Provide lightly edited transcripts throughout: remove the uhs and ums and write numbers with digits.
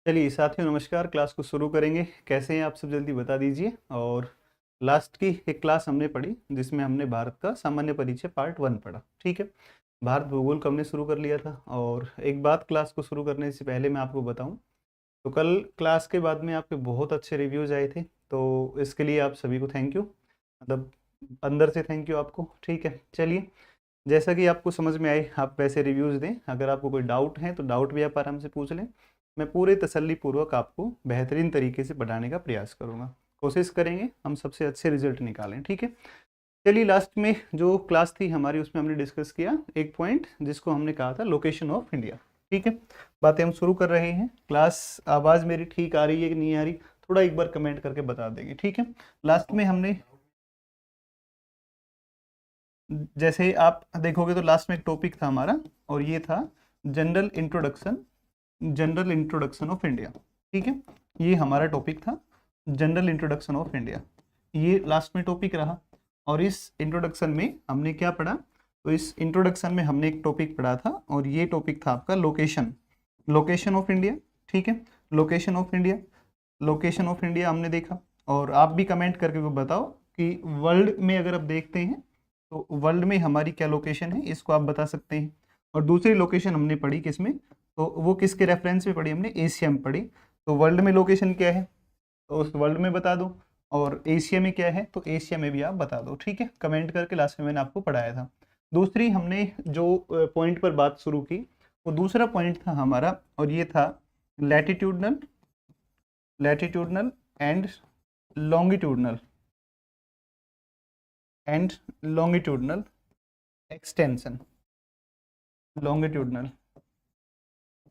चलिए साथियों नमस्कार। क्लास को शुरू करेंगे। कैसे हैं आप सब, जल्दी बता दीजिए। और लास्ट की एक क्लास हमने पढ़ी जिसमें हमने भारत का सामान्य परिचय पार्ट 1 पढ़ा। ठीक है, भारत भूगोल को हमने शुरू कर लिया था। और एक बात क्लास को शुरू करने से पहले मैं आपको बताऊं, तो कल क्लास के बाद में आपके बहुत अच्छे रिव्यूज़ आए थे, तो इसके लिए आप सभी को थैंक यू, मतलब अंदर से थैंक यू आपको। ठीक है, चलिए जैसा कि आपको समझ में आए आप वैसे रिव्यूज़ दें। अगर आपको कोई डाउट है तो डाउट भी आप आराम से पूछ लें। मैं पूरे तसल्ली पूर्वक आपको बेहतरीन तरीके से पढ़ाने का प्रयास करूँगा। कोशिश करेंगे हम सबसे अच्छे रिजल्ट निकालें। ठीक है, चलिए लास्ट में जो क्लास थी हमारी उसमें हमने डिस्कस किया एक पॉइंट जिसको हमने कहा था लोकेशन ऑफ इंडिया। ठीक है, बातें हम शुरू कर रहे हैं। क्लास आवाज़ मेरी ठीक आ रही है कि नहीं आ रही, थोड़ा एक बार कमेंट करके बता देंगे। ठीक है, लास्ट में हमने जैसे आप देखोगे तो लास्ट में एक टॉपिक था हमारा और ये था general introduction, general introduction of India. ठीक है, ये हमारा टॉपिक था जनरल इंट्रोडक्शन ऑफ इंडिया, ये लास्ट में टॉपिक रहा। और इस इंट्रोडक्शन में हमने क्या पढ़ा, तो इस इंट्रोडक्शन में हमने एक टॉपिक पढ़ा था और ये टॉपिक था आपका लोकेशन, लोकेशन ऑफ इंडिया। ठीक है, location of India, location of India हमने देखा। और आप भी कमेंट करके वो बताओ कि वर्ल्ड में अगर आप देखते हैं तो वर्ल्ड में हमारी क्या लोकेशन है, इसको आप बता सकते हैं। और दूसरी लोकेशन हमने पढ़ी किसमें, तो वो किसके रेफरेंस में पढ़ी हमने, एशिया में पढ़ी। तो वर्ल्ड में लोकेशन क्या है तो उस वर्ल्ड में बता दो, और एशिया में क्या है तो एशिया में भी आप बता दो। ठीक है, कमेंट करके लास्ट में मैंने आपको पढ़ाया था। दूसरी हमने जो पॉइंट पर बात शुरू की वो दूसरा पॉइंट था हमारा और ये था latitudinal, latitudinal and longitudinal and longitudinal extension, longitudinal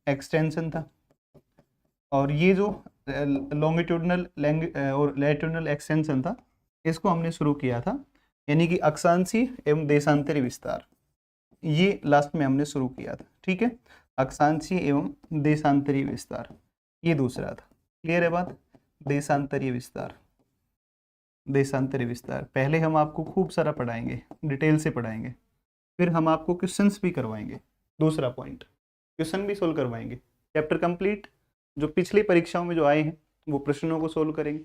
extension था। और ये जो लॉन्गिट्यूडनल और लैटिट्यूडनल एक्सटेंशन था इसको हमने शुरू किया था, यानी कि अक्षांशीय एवं देशांतरी विस्तार, ये लास्ट में हमने शुरू किया था। ठीक है, अक्षांशीय एवं देशांतरीय विस्तार ये दूसरा था। क्लियर है बात, देशांतरीय विस्तार, देशांतरीय विस्तार पहले हम आपको खूब सारा पढ़ाएंगे, डिटेल से पढ़ाएंगे, फिर हम आपको क्वेश्चंस भी करवाएंगे। दूसरा पॉइंट, क्वेश्चन भी सोल्व करवाएंगे। चैप्टर कंप्लीट जो पिछली परीक्षाओं में जो आए हैं वो प्रश्नों को सोल्व करेंगे।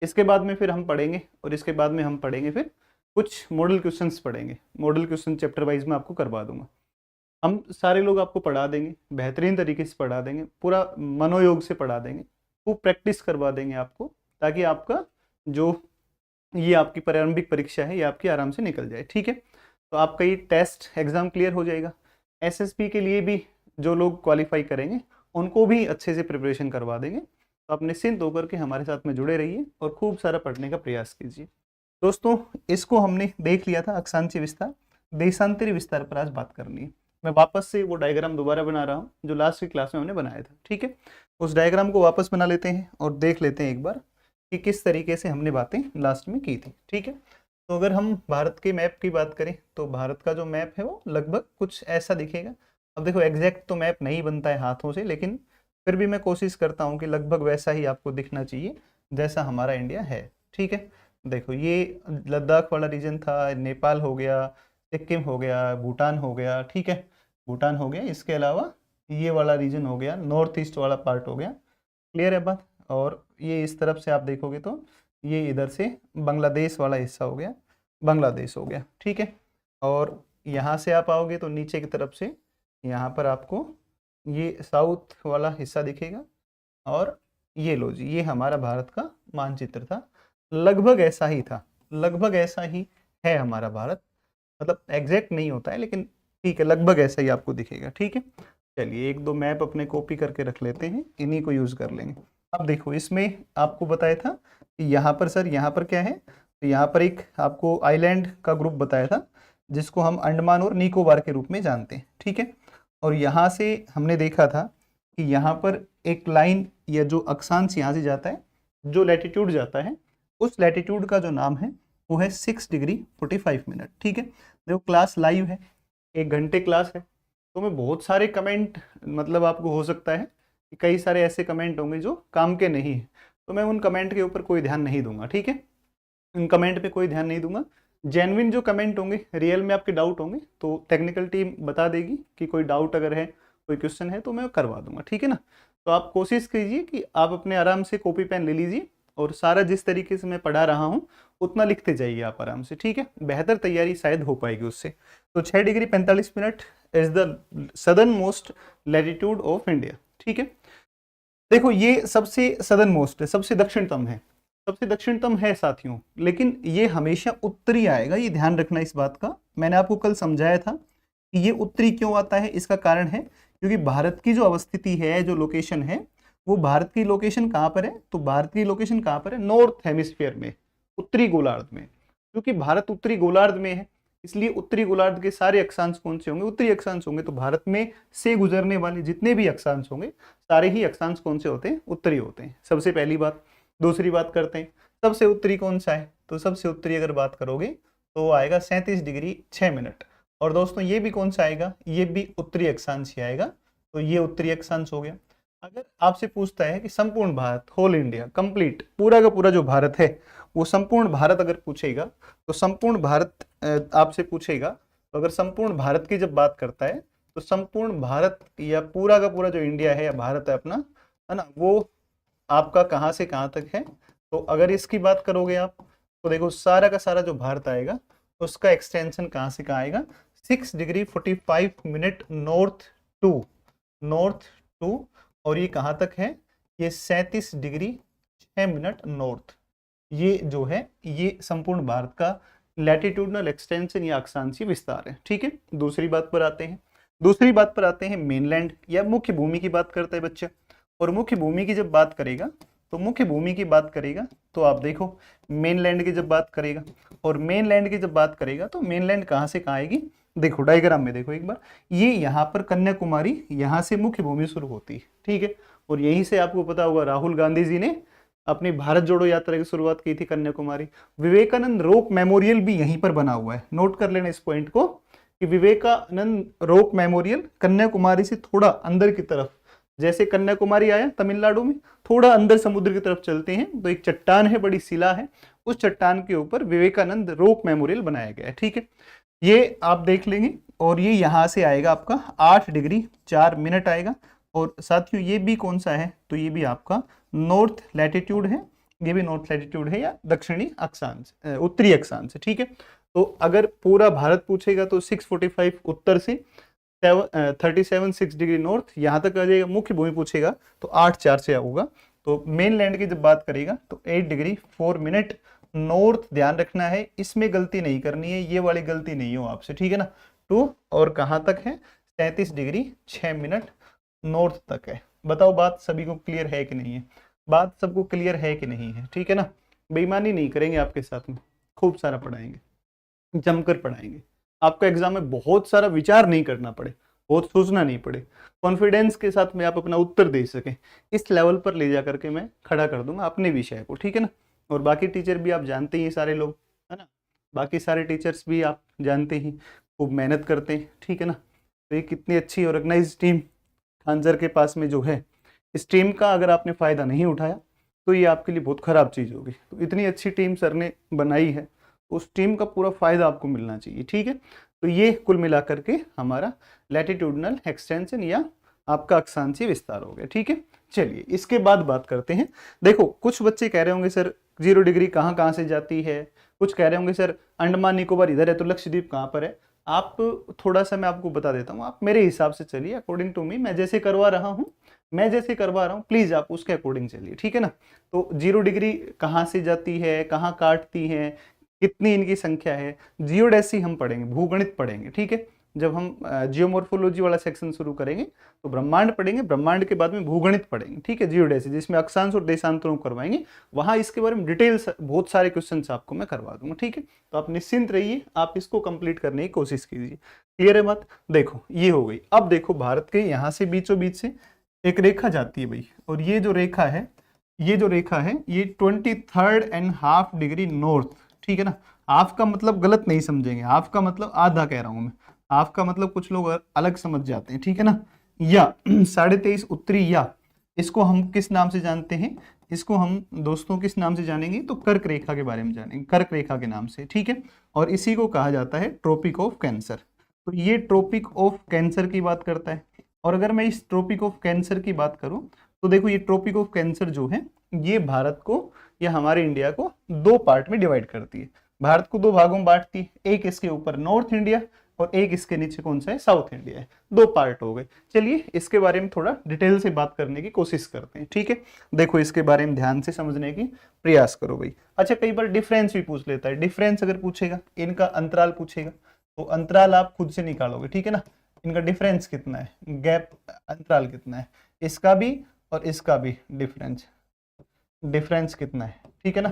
इसके बाद में फिर हम पढ़ेंगे और इसके बाद में हम पढ़ेंगे फिर कुछ मॉडल क्वेश्चंस पढ़ेंगे। मॉडल क्वेश्चन चैप्टर वाइज में आपको करवा दूंगा। हम सारे लोग आपको पढ़ा देंगे, बेहतरीन तरीके से पढ़ा देंगे, पूरा मनोयोग से पढ़ा देंगे, खूब प्रैक्टिस करवा देंगे आपको, ताकि आपका जो ये आपकी प्रारंभिक परीक्षा है ये आपकी आराम से निकल जाए। ठीक है, तो आपका ये टेस्ट एग्जाम क्लियर हो जाएगा। एसएसबी के लिए भी जो लोग क्वालिफाई करेंगे उनको भी अच्छे से प्रिपरेशन करवा देंगे। तो आप निश्चिंत होकर के हमारे साथ में जुड़े रहिए और खूब सारा पढ़ने का प्रयास कीजिए। दोस्तों इसको हमने देख लिया था अक्षांशीय विस्तार, देशांतरी विस्तार पर आज बात करनी है। मैं वापस से वो डायग्राम दोबारा बना रहा हूँ जो लास्ट की क्लास में हमने बनाया था। ठीक है, उस डायग्राम को वापस बना लेते हैं और देख लेते हैं एक बार कि किस तरीके से हमने बातें लास्ट में की थी। ठीक है, तो अगर हम भारत के मैप की बात करें तो भारत का जो मैप है वो लगभग कुछ ऐसा दिखेगा। अब देखो एग्जैक्ट तो मैप नहीं बनता है हाथों से, लेकिन फिर भी मैं कोशिश करता हूँ कि लगभग वैसा ही आपको दिखना चाहिए जैसा हमारा इंडिया है। ठीक है, देखो ये लद्दाख वाला रीजन था, नेपाल हो गया, सिक्किम हो गया, भूटान हो गया। ठीक है, भूटान हो गया, इसके अलावा ये वाला रीजन हो गया, नॉर्थ ईस्ट वाला पार्ट हो गया। क्लियर है बात। और ये इस तरफ से आप देखोगे तो ये इधर से बांग्लादेश वाला हिस्सा हो गया, बांग्लादेश हो गया। ठीक है, और यहाँ से आप आओगे तो नीचे की तरफ से यहाँ पर आपको ये साउथ वाला हिस्सा दिखेगा। और ये लो जी, ये हमारा भारत का मानचित्र था, लगभग ऐसा ही था, लगभग ऐसा ही है हमारा भारत। मतलब एग्जैक्ट नहीं होता है लेकिन ठीक है, लगभग ऐसा ही आपको दिखेगा। ठीक है, चलिए एक दो मैप अपने कॉपी करके रख लेते हैं, इन्हीं को यूज़ कर लेंगे। अब देखो इसमें आपको बताया था कि यहाँ पर सर, यहाँ पर क्या है, तो यहाँ पर एक आपको आइलैंड का ग्रुप बताया था जिसको हम अंडमान और निकोबार के रूप में जानते हैं। ठीक है, और यहाँ से हमने देखा था कि यहाँ पर एक लाइन या जो अक्षांश यहाँ से जाता है, जो लैटिट्यूड जाता है, उस लैटिट्यूड का जो नाम है वो है 6 डिग्री 45 मिनट। ठीक है, देखो क्लास लाइव है, 1 घंटे क्लास है, तो मैं बहुत सारे कमेंट, मतलब आपको हो सकता है कि कई सारे ऐसे कमेंट होंगे जो काम के नहीं है, तो मैं उन कमेंट के ऊपर कोई ध्यान नहीं दूंगा। ठीक है, उन कमेंट पे कोई ध्यान नहीं दूंगा। जेन्युइन जो कमेंट होंगे, रियल में आपके डाउट होंगे तो टेक्निकल टीम बता देगी कि कोई डाउट अगर है, कोई क्वेश्चन है तो मैं करवा दूंगा। ठीक है ना, तो आप कोशिश कीजिए कि आप अपने आराम से कॉपी पेन ले लीजिए और सारा जिस तरीके से मैं पढ़ा रहा हूँ उतना लिखते जाइए आप आराम से, ठीक है। बेहतर तैयारी शायद हो पाएगी उससे। तो 6 degree 45 minute is the southern most latitude of India, ठीक है। देखो ये सबसे सदर्न मोस्ट है, सबसे दक्षिणतम है, सबसे दक्षिणतम है साथियों, लेकिन ये हमेशा उत्तरी आएगा, ये ध्यान रखना इस बात का। मैंने आपको कल समझाया था कि ये उत्तरी क्यों आता है, इसका कारण है क्योंकि भारत की जो अवस्थिति है, जो लोकेशन है, वो भारत की लोकेशन कहाँ पर है, तो भारत की लोकेशन कहाँ पर है, नॉर्थ हेमिस्फीयर में, उत्तरी गोलार्ध में। क्योंकि भारत उत्तरी गोलार्ध में है, इसलिए उत्तरी गोलार्ध के सारे अक्षांश कौन से होंगे, उत्तरी अक्षांश होंगे। तो भारत में से गुजरने वाले जितने भी अक्षांश होंगे, सारे ही अक्षांश कौन से होते हैं, उत्तरी होते हैं, सबसे पहली बात। दूसरी बात करते हैं, सबसे उत्तरी कौन सा है, तो सबसे उत्तरी अगर बात करोगे तो आएगा 37 डिग्री 6 मिनट। और दोस्तों ये भी कौन सा आएगा, ये भी उत्तरी अक्षांश ही आएगा, तो ये उत्तरी अक्षांश हो गया। अगर आपसे पूछता है कि संपूर्ण भारत, होल इंडिया, कंप्लीट, पूरा का पूरा जो भारत है, वो संपूर्ण भारत अगर पूछेगा, तो संपूर्ण भारत आपसे पूछेगा, तो अगर संपूर्ण भारत की जब बात करता है, तो संपूर्ण भारत या पूरा का पूरा जो इंडिया है या भारत है अपना, है ना, वो आपका कहाँ से कहाँ तक है। तो अगर इसकी बात करोगे आप, तो देखो सारा का सारा जो भारत आएगा, उसका एक्सटेंशन कहाँ से कहाँ आएगा, 6 डिग्री 45 मिनट नॉर्थ टू, और ये कहाँ तक है, ये 37 डिग्री 6 मिनट नॉर्थ। ये जो है ये संपूर्ण भारत का लैटिट्यूडनल एक्सटेंशन या अक्षांशीय विस्तार है, ठीक है। दूसरी बात पर आते हैं मेनलैंड या मुख्य भूमि की बात करता है बच्चा। और मुख्य भूमि की जब बात करेगा, तो आप देखो मेनलैंड की जब बात करेगा, और मेनलैंड की जब बात करेगा तो मेनलैंड कहाँ से कहाँ आएगी, देखो डायग्राम में देखो एक बार, ये यहाँ पर कन्याकुमारी, यहाँ से मुख्य भूमि शुरू होती है, ठीक है। और यहीं से आपको पता होगा राहुल गांधी जी ने अपनी भारत जोड़ो यात्रा की शुरुआत की थी कन्याकुमारी। विवेकानंद रॉक मेमोरियल भी यहीं पर बना हुआ है, नोट कर लेना इस पॉइंट को कि विवेकानंद रॉक मेमोरियल कन्याकुमारी से थोड़ा अंदर की तरफ, जैसे कन्याकुमारी आया तमिलनाडु में, थोड़ा अंदर समुद्र की तरफ चलते हैं तो एक चट्टान है, बड़ी शिला है, उस चट्टान के ऊपर विवेकानंद रॉक मेमोरियल बनाया गया है, ठीक है। ये आप देख लेंगे, और ये यहाँ से आएगा आपका 8 डिग्री 4 मिनट आएगा। और साथियों ये भी कौन सा है, तो ये भी आपका नॉर्थ लैटिट्यूड है, ये भी नॉर्थ लैटिट्यूड है या दक्षिणी अक्षांश, उत्तरी अक्षांश है, ठीक है। तो अगर पूरा भारत पूछेगा तो 645 उत्तर से 37 डिग्री नॉर्थ यहाँ तक आ जाएगा। मुख्य भूमि पूछेगा तो 8-4 से होगा। तो मेन लैंड की जब बात करेगा तो 8 डिग्री 4 मिनट नॉर्थ, ध्यान रखना है, इसमें गलती नहीं करनी है, ये वाली गलती नहीं हो आपसे, ठीक है ना। टू और कहाँ तक है, 37 डिग्री 6 मिनट नॉर्थ तक है। बताओ बात सभी को क्लियर है कि नहीं है, बात सबको क्लियर है कि नहीं है, ठीक है ना। बेईमानी नहीं करेंगे आपके साथ में, खूब सारा पढ़ाएंगे, जमकर पढ़ाएंगे, आपको एग्जाम में बहुत सारा विचार नहीं करना पड़े, बहुत सोचना नहीं पड़े, कॉन्फिडेंस के साथ में आप अपना उत्तर दे सकें, इस लेवल पर ले जा करके मैं खड़ा कर दूंगा अपने विषय को, ठीक है ना। और बाकी टीचर भी आप जानते ही सारे लोग, है ना, बाकी सारे टीचर्स भी आप जानते ही खूब मेहनत करते हैं, ठीक है ना। तो ये कितनी अच्छी ऑर्गेनाइज टीम खान सर के पास में जो है, इस टीम का अगर आपने फ़ायदा नहीं उठाया तो ये आपके लिए बहुत ख़राब चीज़ होगी। तो इतनी अच्छी टीम सर ने बनाई है, उस टीम का पूरा फ़ायदा आपको मिलना चाहिए, ठीक है। तो ये कुल मिलाकर के हमारा लैटिट्यूडनल एक्सटेंशन या आपका अक्षांशीय विस्तार हो गया, ठीक है। चलिए इसके बाद बात करते हैं। देखो कुछ बच्चे कह रहे होंगे सर 0 डिग्री कहाँ कहाँ से जाती है, कुछ कह रहे होंगे सर अंडमान निकोबार इधर है तो लक्षद्वीप कहाँ पर है। आप थोड़ा सा मैं आपको बता देता हूँ, आप मेरे हिसाब से चलिए, अकॉर्डिंग टू मी, मैं जैसे करवा रहा हूँ प्लीज़ आप उसके अकॉर्डिंग चलिए, ठीक है ना। तो 0 डिग्री कहाँ से जाती है, कहाँ काटती है, कितनी इनकी संख्या है, जियोडेसी हम पढ़ेंगे, भूगणित पढ़ेंगे, ठीक है। जब हम जियोमॉर्फोलॉजी वाला सेक्शन शुरू करेंगे तो ब्रह्मांड पढ़ेंगे, ब्रह्मांड के बाद में भूगणित पढ़ेंगे, ठीक है, जियोडेसी जिसमें अक्षांश और देशांतरों को करवाएंगे, वहाँ इसके बारे में डिटेल्स बहुत सारे क्वेश्चंस आपको मैं करवा दूंगा, ठीक है। तो आप निश्चिंत रहिए, आप इसको कंप्लीट करने की कोशिश कीजिए, क्लियर है बात। देखो ये हो गई। अब देखो भारत के यहाँ से बीचों बीच से एक रेखा जाती है भाई, और ये जो रेखा है ये 23.5 डिग्री नॉर्थ, ठीक है ना। हाफ का मतलब गलत नहीं समझेंगे, हाफ का मतलब आधा कह रहा हूं मैं, हाफ का मतलब कुछ लोग अलग समझ जाते हैं, ठीक है ना। या 23.5 उत्तरी, या इसको हम किस नाम से जानते हैं, इसको हम दोस्तों किस नाम से जानेंगे, तो कर्क रेखा के बारे में जानेंगे, कर्क रेखा के नाम से, ठीक है। और इसी को कहा जाता है ट्रॉपिक ऑफ कैंसर। तो ये ट्रॉपिक ऑफ कैंसर की बात करता है। और अगर मैं इस ट्रॉपिक ऑफ कैंसर की बात करूं तो देखो ये ट्रॉपिक ऑफ कैंसर जो है ये भारत को या हमारे इंडिया को दो पार्ट में डिवाइड करती है। भारत को दो भागों में बांटती है, एक इसके ऊपर नॉर्थ इंडिया और एक इसके नीचे कौन सा है, साउथ इंडिया है। दो पार्ट हो गए। चलिए इसके बारे में थोड़ा डिटेल से बात करने की कोशिश करते हैं, ठीक है। देखो इसके बारे में ध्यान से समझने की प्रयास करो भाई। अच्छा कई बार डिफरेंस भी पूछ लेता है, डिफरेंस अगर पूछेगा, इनका अंतराल पूछेगा तो अंतराल आप खुद से निकालोगे, ठीक है ना। इनका डिफरेंस कितना है, गैप अंतराल कितना है, इसका भी और इसका भी डिफरेंस कितना है, ठीक है ना।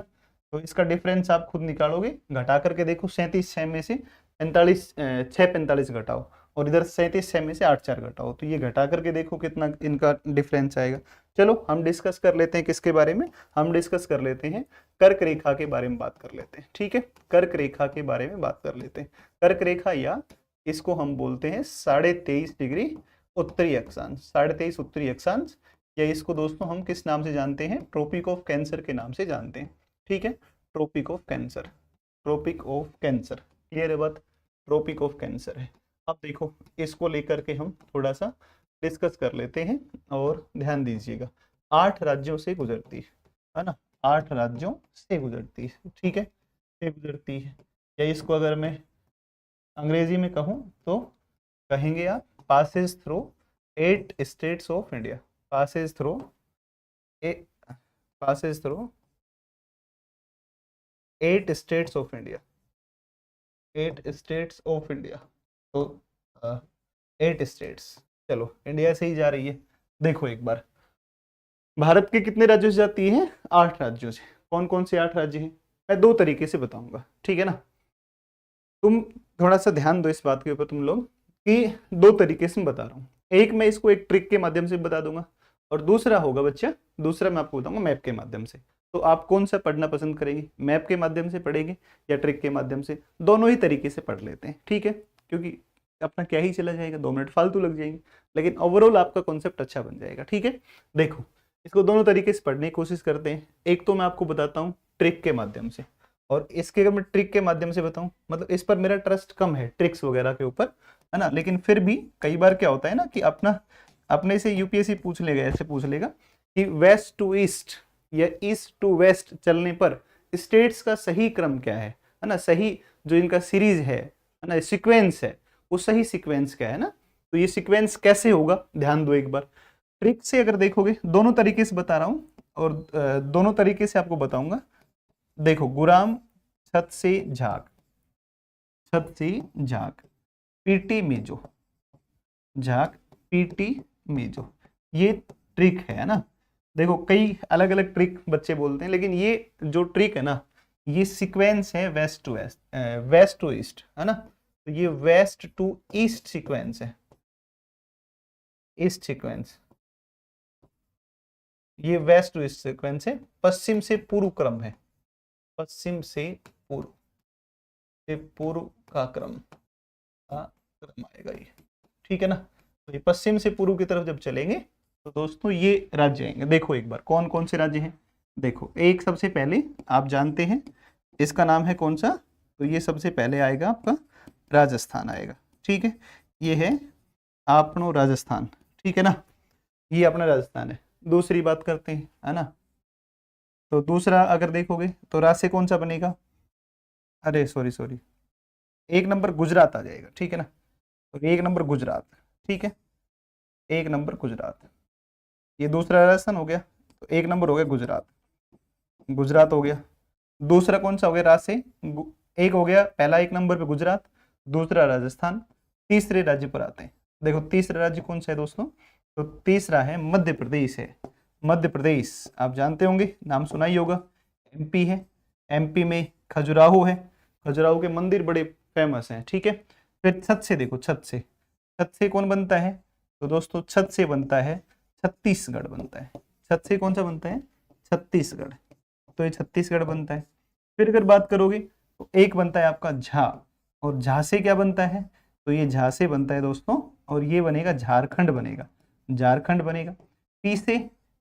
तो इसका डिफरेंस आप खुद निकालोगे, घटा करके देखो 37 में से 45 घटाओ और इधर 37 में से 8 4 घटाओ, तो ये घटा करके देखो कितना इनका डिफरेंस आएगा। चलो हम डिस्कस कर लेते हैं किसके बारे में, हम डिस्कस कर लेते हैं कर्क रेखा के बारे में बात कर लेते हैं, ठीक है। कर्क रेखा के बारे में बात कर लेते हैं। कर्क रेखा या इसको हम बोलते हैं 23.5 डिग्री उत्तरी अक्षांश, 23.5 उत्तरी अक्षांश, या इसको दोस्तों हम किस नाम से जानते हैं, ट्रॉपिक ऑफ कैंसर के नाम से जानते हैं, ठीक है। Tropic of cancer, tropic of cancer, clear है बात, ट्रॉपिक ऑफ कैंसर है। अब देखो इसको लेकर के हम थोड़ा सा डिस्कस कर लेते हैं और ध्यान दीजिएगा। 8 राज्यों से गुजरती है ना, 8 राज्यों से गुजरती है, ठीक है, से गुजरती है। या इसको अगर मैं अंग्रेजी में कहूँ तो कहेंगे आप passes through 8 states of India, passes through 8 states of India, 8 states of India. तो 8 स्टेट्स, चलो इंडिया से ही जा रही है। देखो एक बार भारत के कितने राज्यों से जाती है, 8 राज्यों से। कौन कौन से 8 राज्य हैं, मैं 2 तरीके से बताऊंगा, ठीक है ना। तुम थोड़ा सा ध्यान दो इस बात के ऊपर तुम लोग कि 2 तरीके से बता रहा हूँ। एक मैं इसको एक ट्रिक के माध्यम से बता दूंगा और दूसरा होगा बच्चा, दूसरा मैं आपको बताऊंगा मैप के माध्यम से। तो आप कौन सा पढ़ना पसंद करेंगे, मैप के माध्यम से पढ़ेंगे या ट्रिक के माध्यम से, दोनों ही तरीके से पढ़ लेते हैं, ठीक है। क्योंकि अपना क्या ही चला जाएगा, 2 मिनट फालतू लग जाएंगे, लेकिन ओवरऑल आपका कॉन्सेप्ट अच्छा बन जाएगा, ठीक है। देखो इसको दोनों तरीके से पढ़ने की कोशिश करते हैं। एक तो मैं आपको बताता हूँ ट्रिक के माध्यम से, और इसके अगर मैं ट्रिक के माध्यम से बताऊं, मतलब इस पर मेरा ट्रस्ट कम है ट्रिक्स वगैरह के ऊपर, है ना। लेकिन फिर भी कई बार क्या होता है ना कि अपने से यूपीएससी पूछ लेगा, ऐसे पूछ लेगा कि वेस्ट टू ईस्ट या ईस्ट टू वेस्ट चलने पर स्टेट्स का सही क्रम क्या है ना, सही जो इनका सीरीज है ना, सीक्वेंस है, वो सही सीक्वेंस क्या है ना। तो ये सीक्वेंस कैसे होगा, ध्यान दो एक बार। ट्रिक से अगर देखोगे, दोनों तरीके से बता रहा हूँ और दोनों तरीके से आपको बताऊंगा। देखो गुराम छत से झाक, छत से झाक, पीटी मेजो, झाक पीटी मेजो, ये ट्रिक है ना। देखो कई अलग अलग ट्रिक बच्चे बोलते हैं, लेकिन ये जो ट्रिक है ना, ये सीक्वेंस है west to west, west to east, है ना। तो ये वेस्ट टू ईस्ट सीक्वेंस है, ईस्ट सीक्वेंस, ये वेस्ट टू ईस्ट सीक्वेंस है। पश्चिम से पूर्व क्रम है, पश्चिम से पूर्व, से पूर्व का क्रम आएगा ये, ठीक है ना। तो ये पश्चिम से पूर्व की तरफ जब चलेंगे तो दोस्तों ये राज्य आएंगे। देखो एक बार कौन कौन से राज्य हैं। देखो एक सबसे पहले आप जानते हैं इसका नाम है कौन सा, तो ये सबसे पहले आएगा आपका राजस्थान आएगा, ठीक है। ये है अपनो राजस्थान, ठीक है ना, ये अपना राजस्थान है। दूसरी बात करते हैं, है ना। तो दूसरा अगर देखोगे तो रा से कौन सा बनेगा, अरे सॉरी, 1 नंबर गुजरात आ जाएगा, ठीक है ना। तो 1 नंबर गुजरात, ठीक है, 1 नंबर गुजरात। ये दूसरा राजस्थान हो गया, तो 1 नंबर हो गया गुजरात, गुजरात हो गया। दूसरा कौन सा हो गया, रा से एक हो गया, पहला 1 नंबर पे गुजरात, दूसरा राजस्थान। तीसरे राज्य पर आते हैं। देखो तीसरा राज्य कौन सा है दोस्तों, तो तीसरा है मध्य प्रदेश है। मध्य प्रदेश आप जानते होंगे, नाम सुना ही होगा। एमपी है, एमपी में खजुराहो है, खजुराहो के मंदिर बड़े फेमस हैं, ठीक है। फिर छत से देखो, छत से कौन बनता है, तो दोस्तों छत से बनता है छत्तीसगढ़ बनता है। छत से कौन सा बनता है, छत्तीसगढ़, तो ये छत्तीसगढ़ बनता है। फिर अगर बात करोगे तो एक बनता है आपका झा, और झा से क्या बनता है, तो ये झा से बनता है दोस्तों, और ये बनेगा झारखंड बनेगा, झारखंड बनेगा। पी से,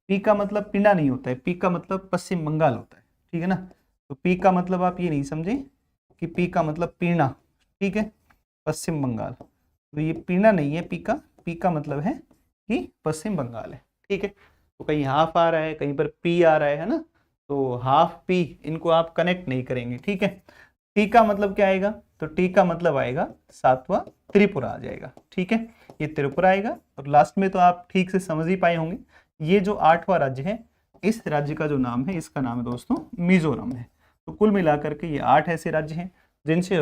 पी का मतलब पीना नहीं होता है, पी का मतलब पश्चिम बंगाल होता है, ठीक है ना। तो पी का मतलब आप ये नहीं समझे कि पी का मतलब पीना, ठीक है, पश्चिम बंगाल। तो ये पीना नहीं है, पी का मतलब है कि पश्चिम बंगाल है, ठीक है। तो कहीं हाफ आ रहा है, कहीं पर पी आ रहा है ना, तो हाफ पी इनको आप कनेक्ट नहीं करेंगे, ठीक है। टी का मतलब क्या आएगा, तो टी का मतलब आएगा सातवां त्रिपुरा आ जाएगा, ठीक है। ये त्रिपुरा आएगा। और लास्ट में तो आप ठीक से समझ ही पाए होंगे, ये जो आठवां राज्य है, इस राज्य का जो नाम है, इसका नाम है दोस्तों मिजोरम है। तो कुल मिलाकर के ये 8 ऐसे राज्य हैं जिनसे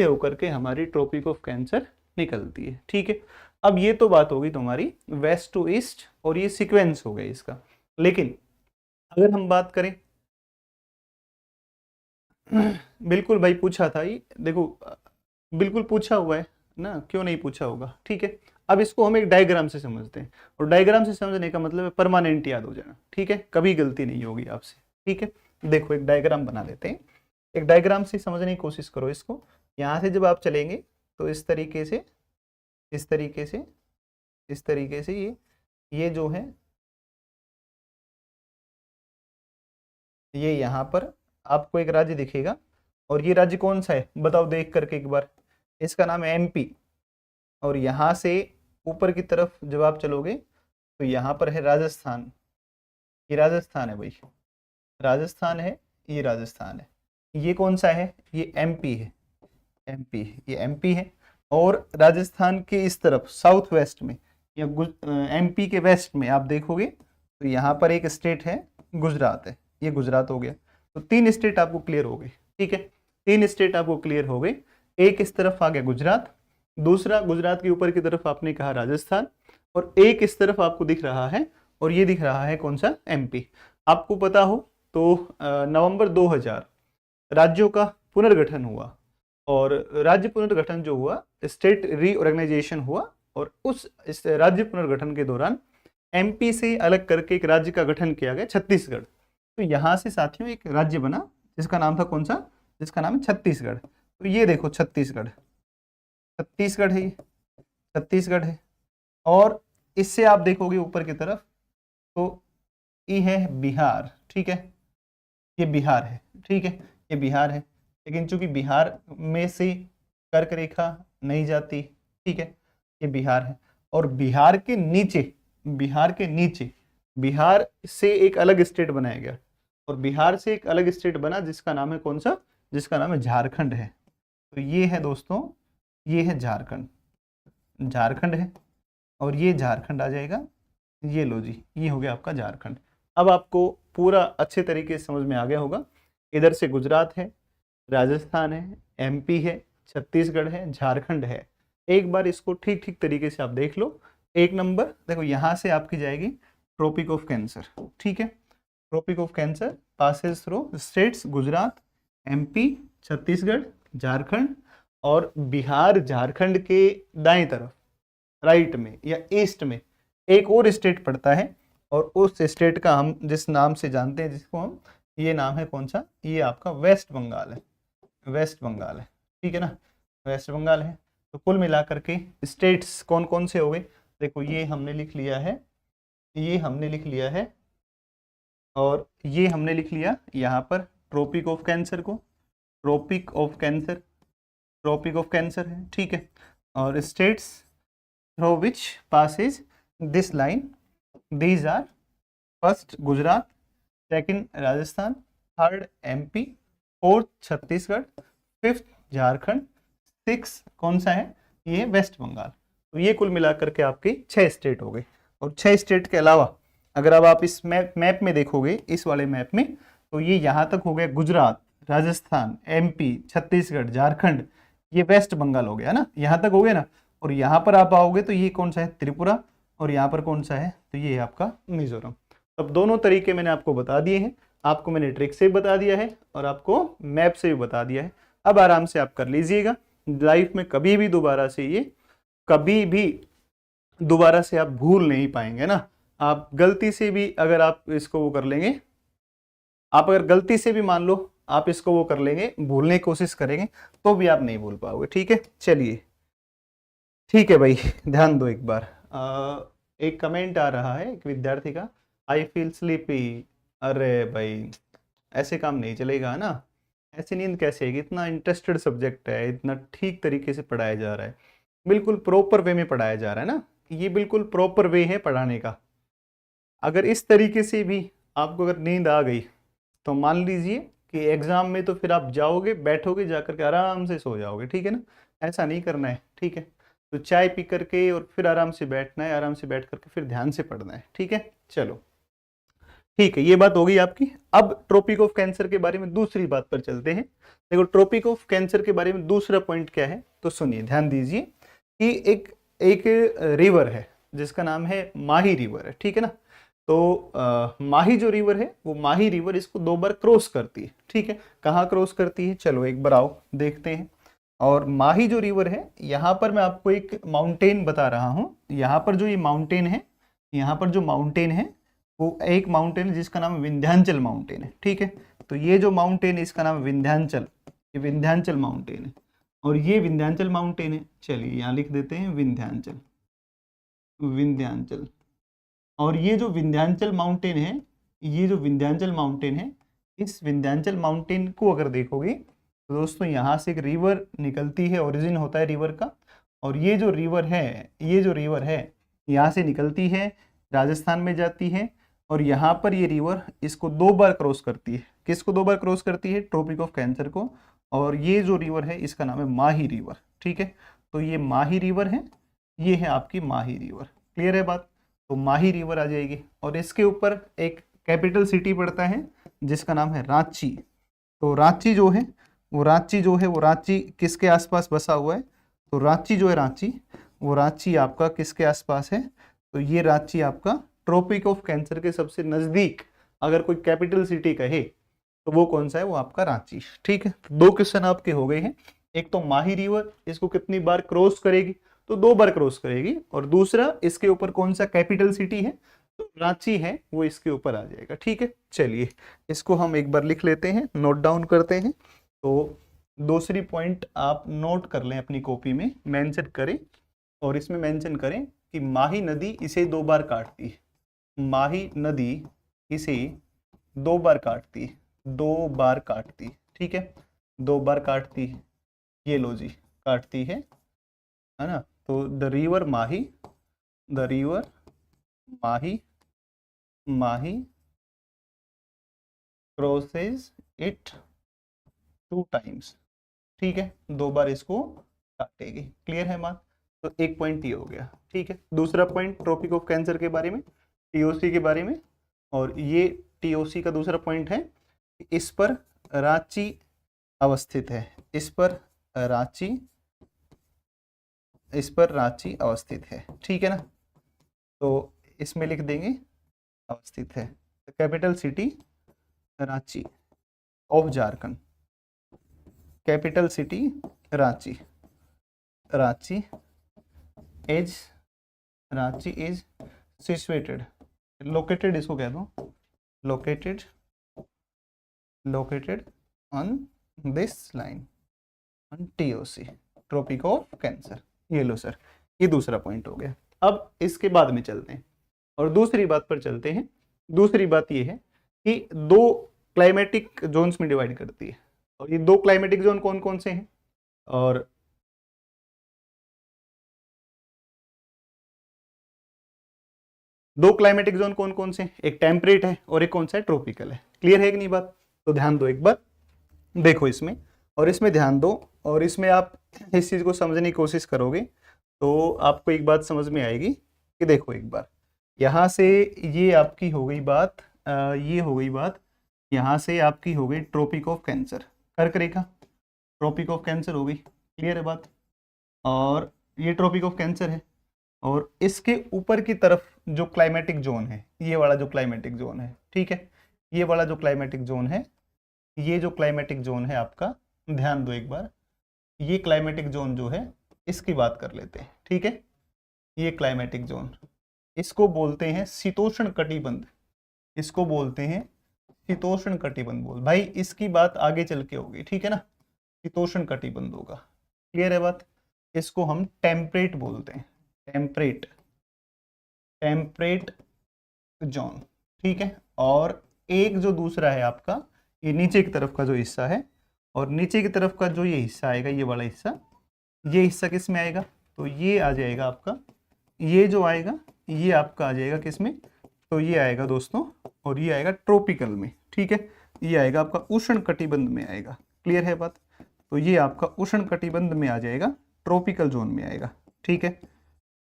होकर के हमारी ट्रॉपिक ऑफ कैंसर निकलती है, ठीक है। अब ये तो बात होगी तुम्हारी वेस्ट टू ईस्ट, और ये सीक्वेंस हो गया इसका। लेकिन अगर हम बात करें, बिल्कुल भाई पूछा था ये, देखो बिल्कुल पूछा हुआ है ना, क्यों नहीं पूछा होगा, ठीक है। अब इसको हम एक डायग्राम से समझते हैं, और डायग्राम से समझने का मतलब है परमानेंट याद हो जाना, ठीक है, कभी गलती नहीं होगी आपसे, ठीक है। देखो एक डायग्राम बना लेते हैं, एक डायग्राम से समझने की कोशिश करो इसको। यहाँ से जब आप चलेंगे तो इस तरीके से, इस तरीके से, इस तरीके से, ये जो है, ये यहाँ पर आपको एक राज्य दिखेगा, और ये राज्य कौन सा है बताओ देख करके एक बार, इसका नाम है एमपी। और यहाँ से ऊपर की तरफ जब आप चलोगे तो यहाँ पर है राजस्थान, ये राजस्थान है भाई, राजस्थान है, ये राजस्थान है। ये कौन सा है, ये एमपी है, एमपी, ये एमपी है। और राजस्थान के इस तरफ साउथ वेस्ट में, या एमपी के वेस्ट में आप देखोगे तो यहाँ पर एक स्टेट है गुजरात है, ये गुजरात हो गया। तो 3 स्टेट आपको क्लियर हो गई, ठीक है, 3 स्टेट आपको क्लियर हो गई। एक इस तरफ आ गया गुजरात, दूसरा गुजरात के ऊपर की तरफ आपने कहा राजस्थान, और एक इस तरफ आपको दिख रहा है, और ये दिख रहा है कौन सा, एमपी। आपको पता हो तो नवंबर 2000 राज्यों का पुनर्गठन हुआ, और राज्य पुनर्गठन जो हुआ, स्टेट रीऑर्गेनाइजेशन हुआ, और इस राज्य पुनर्गठन के दौरान एमपी से अलग करके एक राज्य का गठन किया गया, छत्तीसगढ़। तो यहाँ से साथियों एक राज्य बना जिसका नाम था कौन सा, जिसका नाम है छत्तीसगढ़। तो ये देखो छत्तीसगढ़, छत्तीसगढ़ है, छत्तीसगढ़ है। और इससे आप देखोगे ऊपर की तरफ तो ये है बिहार, ठीक है, ये बिहार है, ठीक है, ये बिहार है। लेकिन चूंकि बिहार में से कर्क रेखा नहीं जाती, ठीक है, ये बिहार है। और बिहार के नीचे, बिहार के नीचे, बिहार से एक अलग स्टेट बनाया गया, और बिहार से एक अलग स्टेट बना जिसका नाम है कौन सा, जिसका नाम है झारखंड है। तो ये है दोस्तों, ये है झारखंड, झारखंड है, और ये झारखंड आ जाएगा। ये लो जी, ये हो गया आपका झारखंड। अब आपको पूरा अच्छे तरीके से समझ में आ गया होगा। इधर से गुजरात है, राजस्थान है, एमपी है, छत्तीसगढ़ है, झारखंड है। एक बार इसको ठीक ठीक तरीके से आप देख लो। एक नंबर देखो, यहाँ से आपकी जाएगी ट्रॉपिक ऑफ कैंसर, ठीक है, tropic of cancer passes through states Gujarat, MP, Chhattisgarh, Jharkhand, और बिहार झारखंड के दाएं तरफ, राइट में या ईस्ट में एक और स्टेट पड़ता है, और उस स्टेट का हम जिस नाम से जानते हैं, जिसको हम, ये नाम है कौन सा, ये आपका वेस्ट बंगाल है, वेस्ट बंगाल है, ठीक है ना, वेस्ट बंगाल है। तो कुल मिलाकर के स्टेट्स कौन कौन से हो गए, देखो ये हमने लिख लिया है, ये हमने लिख लिया है, और ये हमने लिख लिया यहाँ पर ट्रॉपिक ऑफ कैंसर को, tropic of cancer, tropic of cancer है, ठीक है। और states through which passes this line, these are first Gujarat, second Rajasthan, third MP, fourth Chhattisgarh, fifth Jharkhand, six कौन सा है, ये वेस्ट बंगाल। तो ये कुल मिलाकर के आपकी 6 स्टेट हो गए। और 6 स्टेट के अलावा अगर अब आप इस मैप में देखोगे, इस वाले मैप में, तो ये यहाँ तक हो गया गुजरात, राजस्थान, एमपी, छत्तीसगढ़, झारखंड, ये वेस्ट बंगाल हो गया ना, यहाँ तक हो गया ना। और यहाँ पर आप आओगे तो ये कौन सा है, त्रिपुरा, और यहाँ पर कौन सा है, तो ये है आपका मिजोरम। अब दोनों तरीके मैंने आपको बता दिए हैं, आपको मैंने ट्रिक से भी बता दिया है, और आपको मैप से भी बता दिया है। अब आराम से आप कर लीजिएगा, लाइफ में कभी भी दोबारा से ये, कभी भी दोबारा से आप भूल नहीं पाएंगे ना। आप गलती से भी अगर आप इसको वो कर लेंगे, आप अगर गलती से भी मान लो आप इसको वो कर लेंगे, भूलने की कोशिश करेंगे, तो भी आप नहीं भूल पाओगे, ठीक है। चलिए ठीक है भाई, ध्यान दो एक बार। एक कमेंट आ रहा है एक विद्यार्थी का, आई फील स्लीपी। अरे भाई ऐसे काम नहीं चलेगा ना, ऐसी नींद कैसे आएगी, इतना इंटरेस्टेड सब्जेक्ट है, इतना ठीक तरीके से पढ़ाया जा रहा है, बिल्कुल प्रॉपर वे में पढ़ाया जा रहा है ना, ये बिल्कुल प्रॉपर वे है पढ़ाने का। अगर इस तरीके से भी आपको अगर नींद आ गई तो मान लीजिए कि एग्जाम में तो फिर आप जाओगे, बैठोगे, जाकर के आराम से सो जाओगे, ठीक है ना। ऐसा नहीं करना है, ठीक है। तो चाय पी करके और फिर आराम से बैठना है, आराम से बैठ करके फिर ध्यान से पढ़ना है, ठीक है। चलो ठीक है, ये बात हो गई आपकी। अब ट्रोपिक ऑफ कैंसर के बारे में दूसरी बात पर चलते हैं। देखो ट्रोपिक ऑफ कैंसर के बारे में दूसरा पॉइंट क्या है, तो सुनिए, ध्यान दीजिए कि एक एक रिवर है जिसका नाम है माही रिवर है, ठीक है ना। तो माही जो रिवर है वो माही रिवर इसको 2 बार क्रॉस करती है, ठीक है। कहाँ क्रॉस करती है, चलो एक बार आओ देखते हैं। और माही जो रिवर है, यहाँ पर मैं आपको एक माउंटेन बता रहा हूँ। यहाँ पर जो ये माउंटेन है, यहाँ पर जो माउंटेन है वो एक माउंटेन है जिसका नाम विंध्याचल माउंटेन है, ठीक है। तो ये जो माउंटेन है इसका नाम विंध्याचल, ये विंध्याचल माउंटेन है। और ये विंध्याचल माउंटेन है, चलिए यहाँ लिख देते हैं विंध्याचल, विंध्याचल। और ये जो विंध्याचल माउंटेन है, ये जो विंध्याचल माउंटेन है, इस विंध्याचल माउंटेन को अगर देखोगे तो दोस्तों यहाँ से एक रिवर निकलती है, ओरिजिन होता है रिवर का। और ये जो रिवर है, ये जो रिवर है यहाँ से निकलती है, राजस्थान में जाती है, और यहाँ पर ये रिवर इसको 2 बार क्रॉस करती है। किसको 2 बार क्रॉस करती है, ट्रोपिक ऑफ कैंसर को। और ये जो रिवर है इसका नाम है माही रिवर, ठीक है। तो ये माही रिवर है, ये है आपकी माही रिवर, क्लियर है बात। तो माही रिवर आ जाएगी, और इसके ऊपर एक कैपिटल सिटी पड़ता है जिसका नाम है रांची। तो रांची जो है वो रांची किसके आसपास बसा हुआ है, तो रांची जो है रांची, वो रांची आपका किसके आसपास है, तो ये रांची आपका ट्रोपिक ऑफ कैंसर के सबसे नजदीक अगर कोई कैपिटल सिटी कहे तो वो कौन सा है, वो आपका रांची, ठीक है। तो 2 क्वेश्चन आपके हो गए हैं। एक तो माही रिवर इसको कितनी बार क्रॉस करेगी, तो 2 बार क्रॉस करेगी। और दूसरा इसके ऊपर कौन सा कैपिटल सिटी है, तो रांची है, वो इसके ऊपर आ जाएगा, ठीक है। चलिए इसको हम एक बार लिख लेते हैं, नोट डाउन करते हैं। तो दूसरी पॉइंट आप नोट कर लें, अपनी कॉपी में मेंशन करें, और इसमें मेंशन करें कि माही नदी इसे 2 बार काटती है। माही नदी इसे 2 बार काटती है, 2 बार काटती है, ठीक है। 2 बार काटती है, ये लो जी, काटती है ना। तो the river Mahi, the river Mahi, Mahi crosses it 2 times, ठीक है। 2 बार इसको काटेगी, क्लियर है बात। तो एक पॉइंट ये हो गया, ठीक है। दूसरा पॉइंट ट्रोपिक ऑफ कैंसर के बारे में, टीओसी के बारे में। और ये टीओसी का दूसरा पॉइंट है, इस पर रांची अवस्थित है, इस पर रांची, इस पर रांची अवस्थित है, ठीक है ना। तो इसमें लिख देंगे अवस्थित है, capital city Ranchi of Jharkhand, capital city Ranchi, Ranchi is, Ranchi is situated, located इसको कह दो, located, located on this line, on TOC, trophic of cancer. ये लो सर, ये दूसरा पॉइंट हो गया। अब इसके बाद में चलते हैं और दूसरी बात पर चलते हैं। दूसरी बात ये है कि 2 क्लाइमेटिक जोन्स में डिवाइड करती है, और ये 2 क्लाइमेटिक जोन कौन कौन से हैं, और 2 क्लाइमेटिक जोन कौन कौन से हैं, एक टेम्परेट है और एक कौन सा है, ट्रॉपिकल है। क्लियर है कि नहीं बात। तो ध्यान दो, एक बार देखो इसमें, और इसमें ध्यान दो, और इसमें आप इस चीज को समझने की कोशिश करोगे तो आपको एक बात समझ में आएगी कि देखो एक बार यहाँ से ये आपकी हो गई बात, ये हो गई बात, यहाँ से आपकी हो गई ट्रॉपिक ऑफ कैंसर, कर्क रेखा, ट्रॉपिक ऑफ कैंसर हो गई, क्लियर है बात। और ये ट्रॉपिक ऑफ कैंसर है, और इसके ऊपर की तरफ जो क्लाइमेटिक जोन है, ये वाला जो क्लाइमेटिक जोन है, ठीक है, ये वाला जो क्लाइमेटिक जोन है, ये जो क्लाइमेटिक जोन है आपका, ध्यान दो एक बार, ये क्लाइमेटिक जोन जो है इसकी बात कर लेते हैं, ठीक है। ये क्लाइमेटिक जोन, इसको बोलते हैं शीतोष्ण कटिबंध, इसको बोलते हैं शीतोष्ण कटिबंध। बोल भाई, इसकी बात आगे चल के होगी, ठीक है ना, शीतोष्ण कटिबंध होगा, क्लियर है बात। इसको हम टेम्परेट बोलते हैं, टेम्परेट, टेम्परेट जोन, ठीक है। और एक जो दूसरा है आपका, ये नीचे की तरफ का जो हिस्सा है, और नीचे की तरफ का जो ये हिस्सा आएगा, ये वाला हिस्सा, ये हिस्सा किस में आएगा, तो ये आ जाएगा आपका, ये जो आएगा ये आपका आ जाएगा किस में, तो ये आएगा दोस्तों, और ये आएगा ट्रॉपिकल में, ठीक है। ये आएगा आपका उष्ण कटिबंध में आएगा, क्लियर है बात। तो ये आपका उष्ण कटिबंध में आ जाएगा, ट्रॉपिकल जोन में आएगा, ठीक है,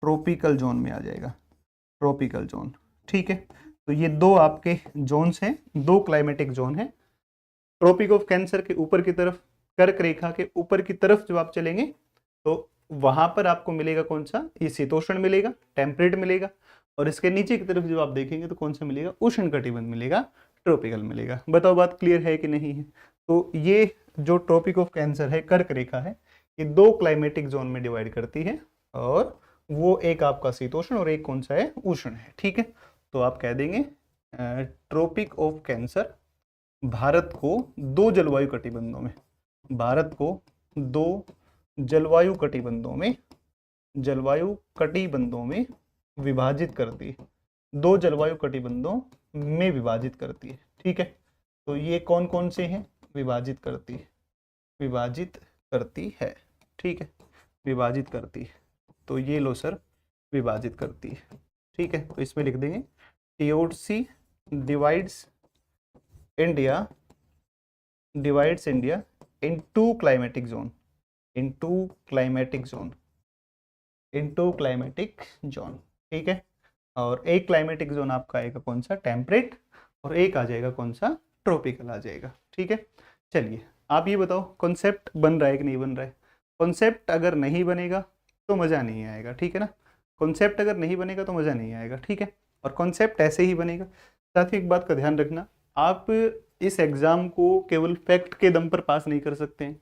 ट्रॉपिकल जोन में आ जाएगा, ट्रॉपिकल जोन, ठीक है। तो ये दो आपके जोन्स हैं, दो क्लाइमेटिक जोन है। ट्रॉपिक ऑफ कैंसर के ऊपर की तरफ, कर्क रेखा के ऊपर की तरफ जब आप चलेंगे तो वहां पर आपको मिलेगा कौन सा, ये शीतोष्ण मिलेगा, टेम्परेट मिलेगा। और इसके नीचे की तरफ जब आप देखेंगे तो कौन सा मिलेगा, उष्ण कटिबंध मिलेगा, ट्रॉपिकल मिलेगा। बताओ बात क्लियर है कि नहीं है। तो ये जो ट्रॉपिक ऑफ कैंसर है, कर्क रेखा है, ये दो क्लाइमेटिक जोन में डिवाइड करती है, और वो एक आपका शीतोष्ण और एक कौन सा है, उष्ण है, ठीक है। तो आप कह देंगे ट्रॉपिक ऑफ कैंसर भारत को दो जलवायु कटिबंधों में, भारत को दो जलवायु कटिबंधों में, जलवायु कटिबंधों में विभाजित करती है, दो जलवायु कटिबंधों में विभाजित करती है, ठीक है। तो ये कौन कौन से हैं, विभाजित करती है, विभाजित करती है, ठीक है, विभाजित करती है। तो ये लो सर, विभाजित करती है, ठीक है। तो इसमें लिख देंगे TOC divides India into climatic zone, into climatic zone, into climatic zone, ठीक है। और एक क्लाइमेटिक जोन आपका आएगा कौन सा, टेम्परेट, और एक आ जाएगा कौन सा, ट्रॉपिकल आ जाएगा, ठीक है। चलिए आप ये बताओ कॉन्सेप्ट बन रहा है कि नहीं बन रहा है। कॉन्सेप्ट अगर नहीं बनेगा तो मज़ा नहीं आएगा, ठीक है ना। कॉन्सेप्ट अगर नहीं बनेगा तो मज़ा नहीं आएगा, ठीक है। और कॉन्सेप्ट ऐसे ही बनेगा। साथ ही एक बात का ध्यान रखना, आप इस एग्ज़ाम को केवल फैक्ट के दम पर पास नहीं कर सकते हैं।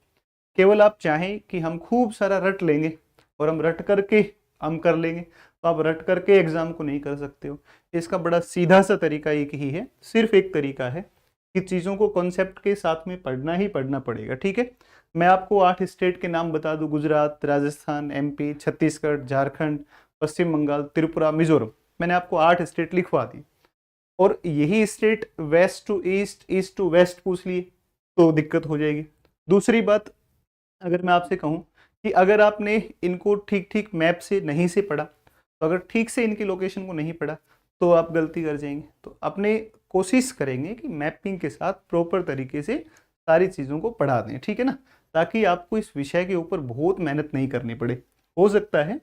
केवल आप चाहें कि हम खूब सारा रट लेंगे और हम रट करके हम कर लेंगे, तो आप रट करके एग्जाम को नहीं कर सकते हो। इसका बड़ा सीधा सा तरीका एक ही है, सिर्फ एक तरीका है कि चीज़ों को कॉन्सेप्ट के साथ में पढ़ना ही पढ़ना पड़ेगा, ठीक है। मैं आपको 8 स्टेट के नाम बता दूं, गुजरात, राजस्थान, MP, छत्तीसगढ़, झारखंड, पश्चिम बंगाल, त्रिपुरा, मिजोरम, मैंने आपको 8 स्टेट लिखवा दी, और यही state west to east, east to west पूछ लिए तो दिक्कत हो जाएगी। दूसरी बात, अगर मैं आपसे कहूं कि अगर आपने इनको ठीक ठीक मैप से नहीं से पढ़ा, तो अगर ठीक से इनकी लोकेशन को नहीं पढ़ा तो आप गलती कर जाएंगे। तो अपने कोशिश करेंगे कि मैपिंग के साथ प्रॉपर तरीके से सारी चीज़ों को पढ़ा दें, ठीक है ना, ताकि आपको इस विषय के ऊपर बहुत मेहनत नहीं करनी पड़े। हो सकता है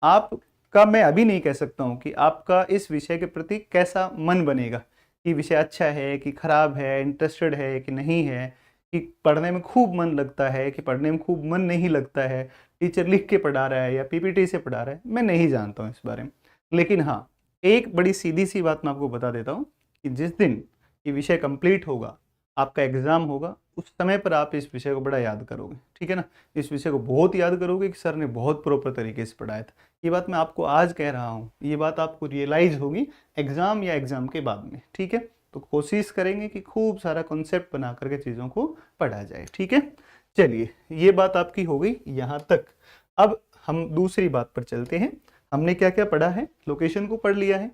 आपका, मैं अभी नहीं कह सकता हूँ कि आपका इस विषय के प्रति कैसा मन बनेगा, कि विषय अच्छा है कि खराब है, इंटरेस्टेड है कि नहीं है, कि पढ़ने में खूब मन लगता है कि पढ़ने में खूब मन नहीं लगता है, टीचर लिख के पढ़ा रहा है या PPT से पढ़ा रहा है, मैं नहीं जानता हूँ इस बारे में। लेकिन हाँ, एक बड़ी सीधी सी बात मैं आपको बता देता हूँ कि जिस दिन ये विषय कंप्लीट होगा, आपका एग्ज़ाम होगा, उस समय पर आप इस विषय को बड़ा याद करोगे, ठीक है ना। इस विषय को बहुत याद करोगे कि सर ने बहुत प्रॉपर तरीके से पढ़ाया था। ये बात मैं आपको आज कह रहा हूँ, ये बात आपको रियलाइज़ होगी एग्ज़ाम या एग्ज़ाम के बाद में, ठीक है। तो कोशिश करेंगे कि खूब सारा कॉन्सेप्ट बना करके चीज़ों को पढ़ा जाए, ठीक है। चलिए ये बात आपकी हो गई यहाँ तक। अब हम दूसरी बात पर चलते हैं। हमने क्या क्या पढ़ा है, लोकेशन को पढ़ लिया है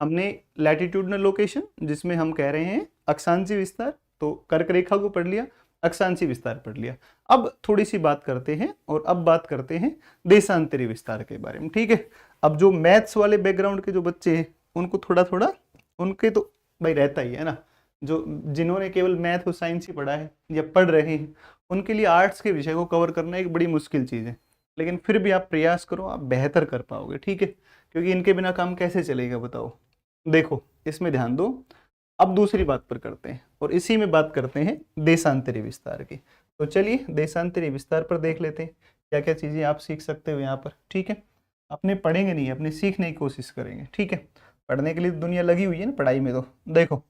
हमने, लैटिट्यूडनल लोकेशन जिसमें हम कह रहे हैं अक्षांशीय विस्तार, तो कर्क रेखा को पढ़ लिया, अक्षांशीय विस्तार पढ़ लिया। अब थोड़ी सी बात करते हैं, और अब बात करते हैं देशांतरी विस्तार के बारे में, ठीक है। अब जो मैथ्स वाले बैकग्राउंड के जो बच्चे हैं उनको थोड़ा थोड़ा, उनके तो भाई रहता ही है ना, जो जिन्होंने केवल मैथ और साइंस ही पढ़ा है या पढ़ रहे हैं, उनके लिए आर्ट्स के विषय को कवर करना एक बड़ी मुश्किल चीज़ है। लेकिन फिर भी आप प्रयास करो, आप बेहतर कर पाओगे, ठीक है, क्योंकि इनके बिना काम कैसे चलेगा बताओ। देखो इसमें ध्यान दो। अब दूसरी बात पर करते हैं, और इसी में बात करते हैं देशांतरी विस्तार की। तो चलिए देशांतरी विस्तार पर देख लेते हैं क्या क्या चीज़ें आप सीख सकते हो यहाँ पर, ठीक है। अपने पढ़ेंगे नहीं, अपने सीखने की कोशिश करेंगे, ठीक है। पढ़ने के लिए दुनिया लगी हुई है ना पढ़ाई में। तो देखो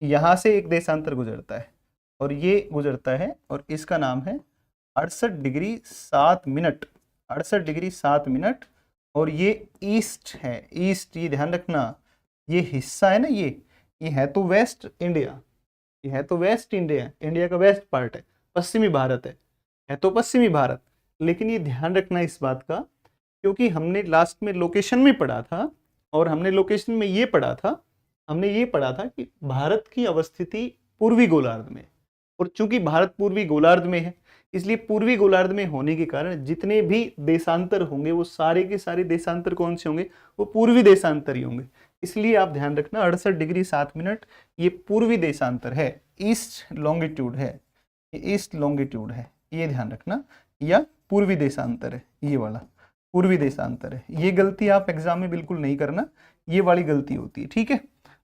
यहाँ से एक देशांतर गुजरता है, और ये गुजरता है, और इसका नाम है 68 डिग्री 7 मिनट, 68 डिग्री 7 मिनट। और ये ईस्ट है, ईस्ट, ये ध्यान रखना, ये हिस्सा है ना, ये है तो वेस्ट इंडिया, ये है तो वेस्ट इंडिया, इंडिया का वेस्ट पार्ट है, पश्चिमी भारत है तो पश्चिमी भारत। लेकिन ये ध्यान रखना इस बात का, क्योंकि हमने लास्ट में लोकेशन में पढ़ा था, और हमने लोकेशन में ये पढ़ा था, हमने ये पढ़ा था कि भारत की अवस्थिति पूर्वी गोलार्ध में, और चूंकि भारत पूर्वी गोलार्ध में है, इसलिए पूर्वी गोलार्ध में होने के कारण जितने भी देशांतर होंगे वो सारे के सारे देशांतर कौन से होंगे, वो पूर्वी देशांतर ही होंगे। इसलिए आप ध्यान रखना 68 डिग्री 7 मिनट ये पूर्वी देशांतर है, ईस्ट लॉन्गिट्यूड है, ये ईस्ट लॉन्गिट्यूड है, ये ध्यान रखना, या पूर्वी देशांतर है, ये वाला पूर्वी देशांतर है। ये गलती आप एग्जाम में बिल्कुल नहीं करना, ये वाली गलती होती है, ठीक है।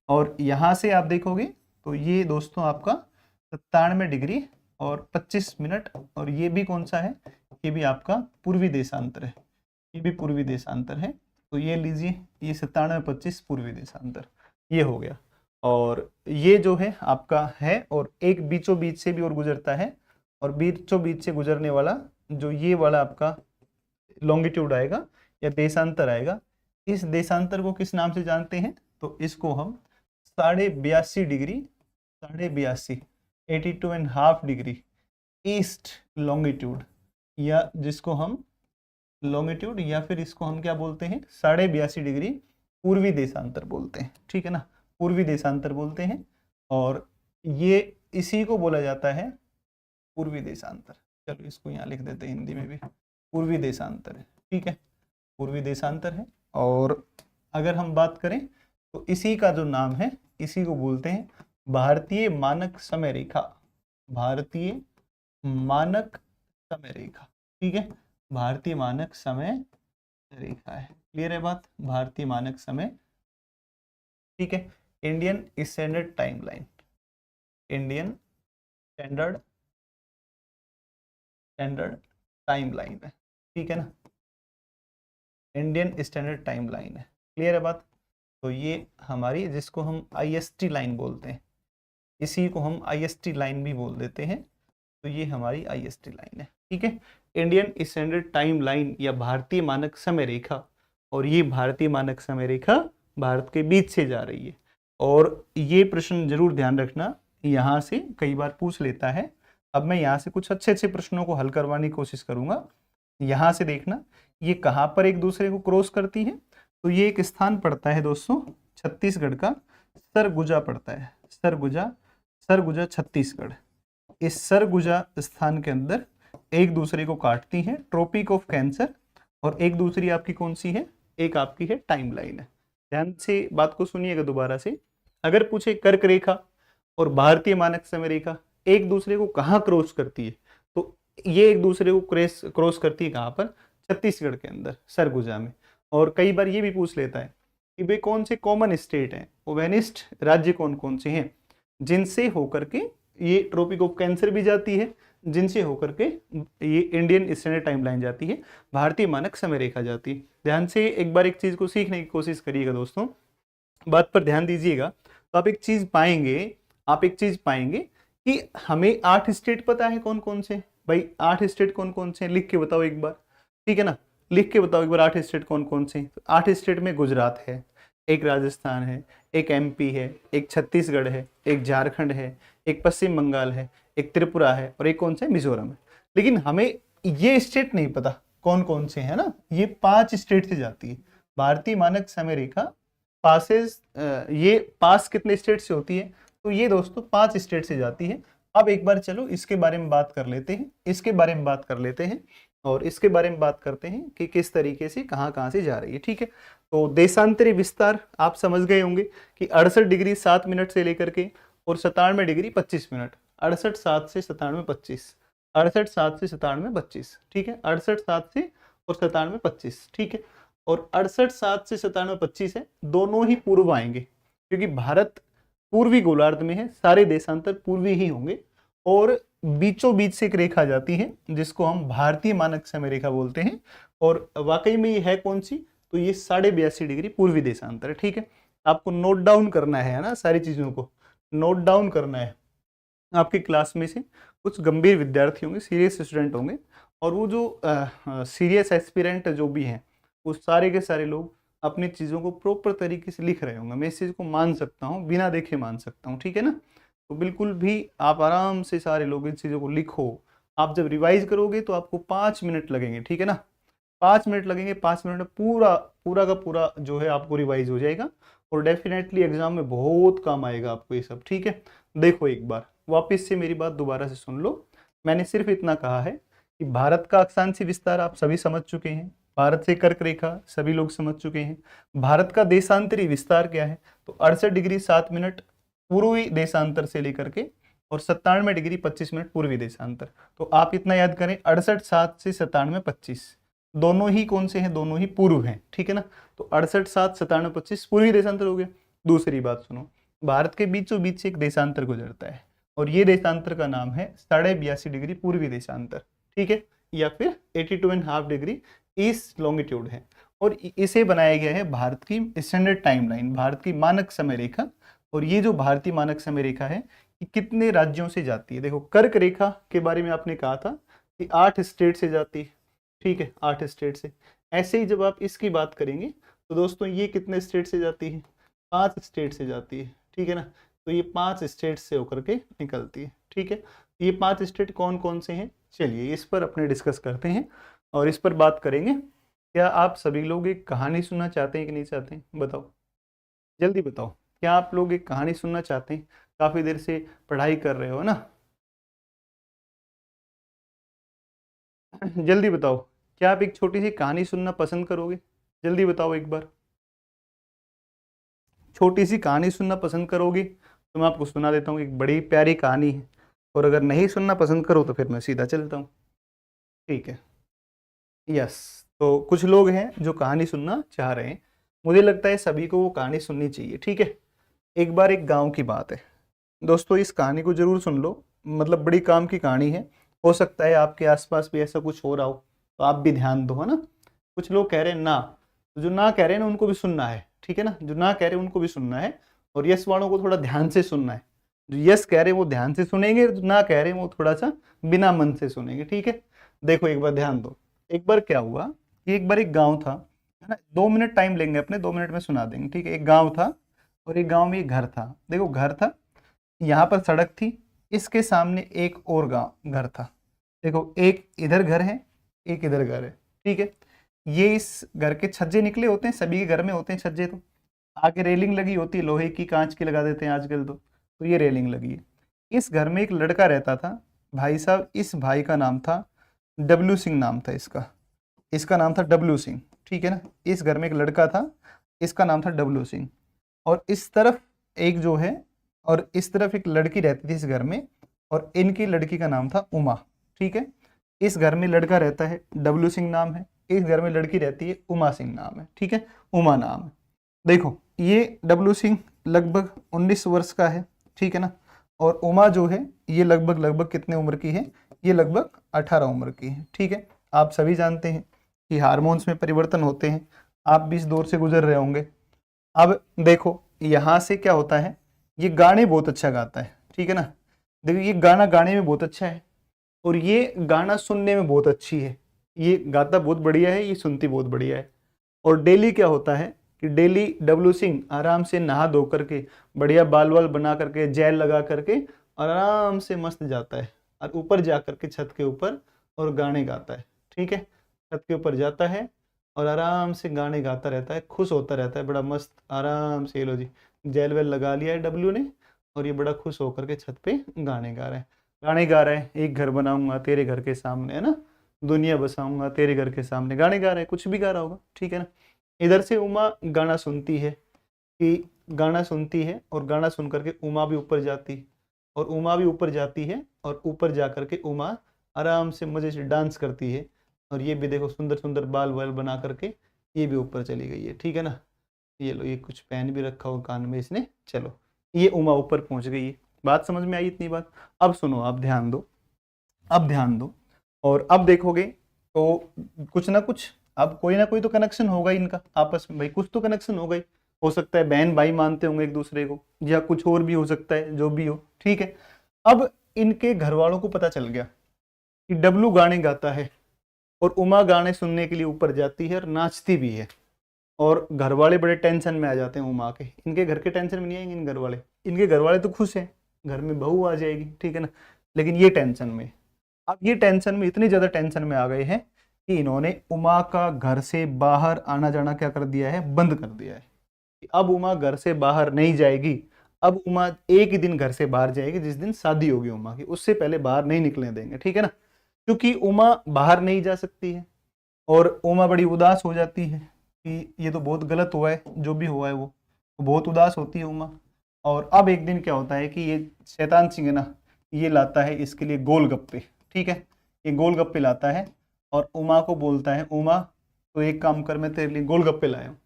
और यहाँ से आप देखोगे तो ये दोस्तों आपका 97 डिग्री और 25 मिनट, और ये भी कौन सा है, ये भी आपका पूर्वी देशांतर है, ये भी पूर्वी देशांतर है। तो ये लीजिए, ये 97-25 पूर्वी देशांतर, ये हो गया। और ये जो है आपका है, और एक बीचों बीच से भी और गुजरता है, और बीचों बीच से गुजरने वाला जो ये वाला आपका लॉन्गिट्यूड आएगा या देशांतर आएगा, इस देशांतर को किस नाम से जानते हैं, तो इसको हम 82.5 डिग्री, 82.5 82.5 डिग्री ईस्ट लॉन्गिट्यूड, या जिसको हम लॉन्गिट्यूड, या फिर इसको हम क्या बोलते हैं, 82.5 डिग्री पूर्वी देशांतर बोलते हैं, ठीक है ना, पूर्वी देशांतर बोलते हैं। और ये इसी को बोला जाता है पूर्वी देशांतर। चलो इसको यहाँ लिख देते हैं हिंदी में भी, पूर्वी देशांतर है, ठीक है, पूर्वी देशांतर है। और अगर हम बात करें तो इसी का जो नाम है, इसी को बोलते हैं भारतीय मानक समय रेखा, भारतीय मानक समय रेखा, ठीक है, भारतीय मानक समय रेखा है। क्लियर है बात, भारतीय मानक समय, ठीक है। Indian standard timeline, Indian standard timeline है, ठीक है ना, इंडियन स्टैंडर्ड टाइमलाइन है। क्लियर है बात। तो ये हमारी, जिसको हम IST लाइन बोलते हैं, इसी को हम IST लाइन भी बोल देते हैं, तो ये हमारी IST लाइन है, ठीक है, इंडियन स्टैंडर्ड टाइम लाइन या भारतीय मानक समय रेखा। और ये भारतीय मानक समय रेखा भारत के बीच से जा रही है। और ये प्रश्न जरूर ध्यान रखना, यहाँ से कई बार पूछ लेता है। अब मैं यहाँ से कुछ अच्छे अच्छे प्रश्नों को हल करवाने की कोशिश करूंगा। यहाँ से देखना ये कहाँ पर एक दूसरे को क्रॉस करती है, तो ये एक स्थान पड़ता है दोस्तों छत्तीसगढ़ का, सरगुजा पड़ता है, सरगुजा छत्तीसगढ़। इस सरगुजा स्थान के अंदर एक दूसरे को काटती हैं ट्रॉपिक ऑफ कैंसर, और एक दूसरी आपकी कौन सी है, एक आपकी है टाइमलाइन है। ध्यान से बात को सुनिएगा दोबारा से। अगर पूछे कर्क रेखा और भारतीय मानक समय रेखा एक दूसरे को कहाँ क्रॉस करती है, तो ये एक दूसरे को क्रॉस करती है कहाँ पर, छत्तीसगढ़ के अंदर, सरगुजा में। और कई बार ये भी पूछ लेता है कि वे कौन से कॉमन स्टेट हैं, ओवेनिस्ट राज्य कौन कौन से हैं, जिनसे होकर के ये ट्रॉपिक ऑफ कैंसर भी जाती है, जिनसे होकर के ये इंडियन स्टैंडर्ड टाइमलाइन जाती है, भारतीय मानक समय रेखा जाती है। ध्यान से एक बार एक चीज को सीखने की कोशिश करिएगा दोस्तों, बात पर ध्यान दीजिएगा। तो आप एक चीज पाएंगे कि हमें 8 स्टेट पता है कौन कौन से, भाई 8 स्टेट कौन कौन से, लिख के बताओ एक बार, ठीक है ना, लिख के बताओ एक बार 8 स्टेट कौन कौन से। 8 स्टेट में गुजरात है, एक राजस्थान है, एक MP है, एक छत्तीसगढ़ है, एक झारखंड है, एक पश्चिम बंगाल है, एक त्रिपुरा है, और एक कौन सा है, मिजोरम है। लेकिन हमें ये स्टेट नहीं पता कौन कौन से है ना, ये 5 स्टेट से जाती है भारतीय मानक समय रेखा। पासेस ये पास कितने स्टेट से होती है, तो ये दोस्तों 5 स्टेट से जाती है। अब एक बार चलो इसके बारे में बात कर लेते हैं, और इसके बारे में बात करते हैं कि किस तरीके से कहाँ से जा रही है, ठीक है। तो देशांतरी विस्तार आप समझ गए होंगे कि 68 डिग्री 7 मिनट से लेकर के और 97 डिग्री 25 मिनट, 68 7 से 97 25, 68 7 से 97 25, ठीक है, 68 7 से और 97 25, ठीक है। और 68 7 से 97 25 है, दोनों ही पूर्व आएंगे, क्योंकि भारत पूर्वी गोलार्ध में है, सारे देशांतर पूर्वी ही होंगे। और बीचों बीच से एक रेखा जाती है जिसको हम भारतीय मानक समय रेखा बोलते हैं, और वाकई में ये है कौन सी, तो ये 82.5 डिग्री पूर्वी देशांतर है, ठीक है। आपको नोट डाउन करना है ना, सारी चीजों को नोट डाउन करना है। आपकी क्लास में से कुछ गंभीर विद्यार्थी होंगे, सीरियस स्टूडेंट होंगे, और वो जो सीरियस एस्पिरेंट जो भी हैं, वो सारे के सारे लोग अपनी चीज़ों को प्रॉपर तरीके से लिख रहे होंगे। मैं इस चीज़ को मान सकता हूँ, बिना देखे मान सकता हूँ, ठीक है ना। तो बिल्कुल भी आप आराम से सारे लोग इन चीज़ों को लिखो। आप जब रिवाइज करोगे तो आपको 5 मिनट लगेंगे, ठीक है ना, 5 मिनट लगेंगे। 5 मिनट में पूरा का पूरा जो है आपको रिवाइज हो जाएगा, और डेफिनेटली एग्जाम में बहुत काम आएगा आपको ये सब, ठीक है। देखो एक बार वापस से मेरी बात दोबारा से सुन लो। मैंने सिर्फ इतना कहा है कि भारत का अक्षांशीय विस्तार आप सभी समझ चुके हैं, भारत से कर्क रेखा सभी लोग समझ चुके हैं। भारत का देशांतरी विस्तार क्या है, तो 68 डिग्री 7 मिनट पूर्वी देशांतर से लेकर के और 97 डिग्री 25 मिनट पूर्वी देशांतर। तो आप इतना याद करें, 68 7 से 97 25 दोनों ही कौन से हैं, दोनों ही पूर्व हैं, ठीक है ना। तो 68 7 97 25 पूर्वी देशांतर हो गया। दूसरी बात सुनो, भारत के बीचों बीच से एक देशांतर गुजरता है और ये देशांतर का नाम है 82.5 डिग्री पूर्वी देशांतर, ठीक है, या फिर 82.5 डिग्री ईस्ट लॉन्गिट्यूड है। और इसे बनाया गया है भारत की स्टैंडर्ड टाइमलाइन, भारत की मानक समय रेखा। और ये जो भारतीय मानक समय रेखा है कि कितने राज्यों से जाती है। देखो कर्क रेखा के बारे में आपने कहा था कि 8 स्टेट से जाती है, ठीक है, 8 स्टेट से। ऐसे ही जब आप इसकी बात करेंगे तो दोस्तों ये कितने स्टेट से जाती है, 5 स्टेट से जाती है, ठीक है ना। तो ये 5 स्टेट से होकर के निकलती है, ठीक है। ये 5 स्टेट कौन कौन से हैं, चलिए इस पर अपने डिस्कस करते हैं और इस पर बात करेंगे। क्या आप सभी लोग एक कहानी सुनना चाहते हैं कि नहीं चाहते हैं, बताओ, जल्दी बताओ। क्या आप लोग एक कहानी सुनना चाहते हैं, काफी देर से पढ़ाई कर रहे हो ना, जल्दी बताओ। क्या आप एक छोटी सी कहानी सुनना पसंद करोगे, जल्दी बताओ एक बार। छोटी सी कहानी सुनना पसंद करोगे तो मैं आपको सुना देता हूँ, एक बड़ी प्यारी कहानी है। और अगर नहीं सुनना पसंद करो तो फिर मैं सीधा चलता हूँ, ठीक है। यस, तो कुछ लोग हैं जो कहानी सुनना चाह रहे हैं, मुझे लगता है सभी को वो कहानी सुननी चाहिए, ठीक है। एक बार एक गांव की बात है दोस्तों, इस कहानी को जरूर सुन लो, मतलब बड़ी काम की कहानी है। हो सकता है आपके आसपास भी ऐसा कुछ हो रहा हो तो आप भी ध्यान दो, है ना। कुछ लोग कह रहे हैं ना, तो जो ना कह रहे हैं ना उनको भी सुनना है, ठीक है ना, जो ना कह रहे हैं उनको भी सुनना है। और यस वालों को थोड़ा ध्यान से सुनना है, जो यस कह रहे हैं वो ध्यान से सुनेंगे, जो ना कह रहे हैं वो थोड़ा सा बिना मन से सुनेंगे, ठीक है। देखो एक बार ध्यान दो, एक बार क्या हुआ कि एक बार एक गाँव था, है ना। 2 मिनट टाइम लेंगे अपने, 2 मिनट में सुना देंगे, ठीक है। एक गाँव था और एक गाँव में एक घर था। देखो घर था, यहाँ पर सड़क थी, इसके सामने एक और गांव घर था। देखो एक इधर घर है, एक इधर घर है, ठीक है। ये इस घर के छज्जे निकले होते हैं, सभी के घर में होते हैं छज्जे। तो आगे रेलिंग लगी होती है, लोहे की कांच की लगा देते हैं आजकल तो ये रेलिंग लगी है। इस घर में एक लड़का रहता था, भाई साहब, इस भाई का नाम था डब्लू सिंह, नाम था इसका, इसका नाम था डब्लू सिंह, ठीक है ना। इस घर में एक लड़का था, इसका नाम था डब्लू सिंह। और इस तरफ एक जो है, और इस तरफ एक लड़की रहती थी इस घर में, और इनकी लड़की का नाम था उमा, ठीक है। इस घर में लड़का रहता है, डब्लू सिंह नाम है, इस घर में लड़की रहती है, उमा सिंह नाम है, ठीक है, उमा नाम है। देखो ये डब्लू सिंह लगभग 19 वर्ष का है, ठीक है ना। और उमा जो है ये लगभग लगभग कितने उम्र की है, ये लगभग 18 उम्र की है, ठीक है। आप सभी जानते हैं कि हार्मोन्स में परिवर्तन होते हैं, आप भी इस दौर से गुजर रहे होंगे। अब देखो यहाँ से क्या होता है, ये गाने बहुत अच्छा गाता है, ठीक है ना। देखो ये गाना गाने में बहुत अच्छा है और ये गाना सुनने में बहुत अच्छी है। ये गाता बहुत बढ़िया है, ये सुनती बहुत बढ़िया है। और डेली क्या होता है कि डेली डब्लू सिंह आराम से नहा धो करके, बढ़िया बाल वाल बना करके, जेल लगा करके और आराम से मस्त जाता है और ऊपर जा करके छत के ऊपर और गाने गाता है, ठीक है। छत के ऊपर जाता है और आराम से गाने गाता रहता है, खुश होता रहता है, बड़ा मस्त आराम से। लो जी, जेल वेल लगा लिया है डब्लू ने और ये बड़ा खुश होकर के छत पे गाने गा रहा है, गाने गा रहा है। एक घर बनाऊंगा तेरे घर के सामने, है ना, दुनिया बसाऊंगा तेरे घर के सामने, गाने गा रहा है, कुछ भी गा रहा होगा, ठीक है ना। इधर से उमा गाना सुनती है कि गाना सुनती है और गाना सुन करके उमा भी ऊपर जाती है और उमा भी ऊपर जाती है और ऊपर जा करके उमा आराम से मजे से डांस करती है। और ये भी देखो सुंदर सुंदर बाल वाल बना करके ये भी ऊपर चली गई है, ठीक है ना। ये लो, ये कुछ पहन भी रखा हो कान में इसने, चलो ये उमा ऊपर पहुंच गई है। बात समझ में आई इतनी बात। अब सुनो, आप ध्यान दो, अब ध्यान दो। और अब देखोगे तो कुछ ना कुछ, अब कोई ना कोई तो कनेक्शन होगा इनका आपस में, भाई कुछ तो कनेक्शन होगा ही। हो सकता है बहन भाई मानते होंगे एक दूसरे को, या कुछ और भी हो सकता है, जो भी हो, ठीक है। अब इनके घर वालों को पता चल गया कि डब्लू गाने गाता है और उमा गाने सुनने के लिए ऊपर जाती है और नाचती भी है। और घर वाले बड़े टेंशन में आ जाते हैं उमा के, इनके घर के टेंशन में नहीं आएंगे इन घर वाले, इनके घर वाले तो खुश हैं, घर में बहू आ जाएगी, ठीक है ना। लेकिन ये टेंशन में, अब ये टेंशन में, इतनी ज्यादा टेंशन में आ गए हैं कि इन्होंने उमा का घर से बाहर आना जाना क्या कर दिया है, बंद कर दिया है। कि अब उमा घर से बाहर नहीं जाएगी। अब उमा एक ही दिन घर से बाहर जाएगी, जिस दिन शादी होगी उमा की, उससे पहले बाहर नहीं निकलने देंगे, ठीक है ना। क्योंकि उमा बाहर नहीं जा सकती है, और उमा बड़ी उदास हो जाती है कि ये तो बहुत गलत हुआ है, जो भी हुआ है वो तो बहुत उदास होती है उमा। और अब एक दिन क्या होता है कि ये शैतान सिंह है ना, ये लाता है इसके लिए गोलगप्पे, ठीक है, ये गोलगप्पे लाता है और उमा को बोलता है, उमा तो एक काम कर, मैं तेरे लिए गोलगप्पे लाया हूँ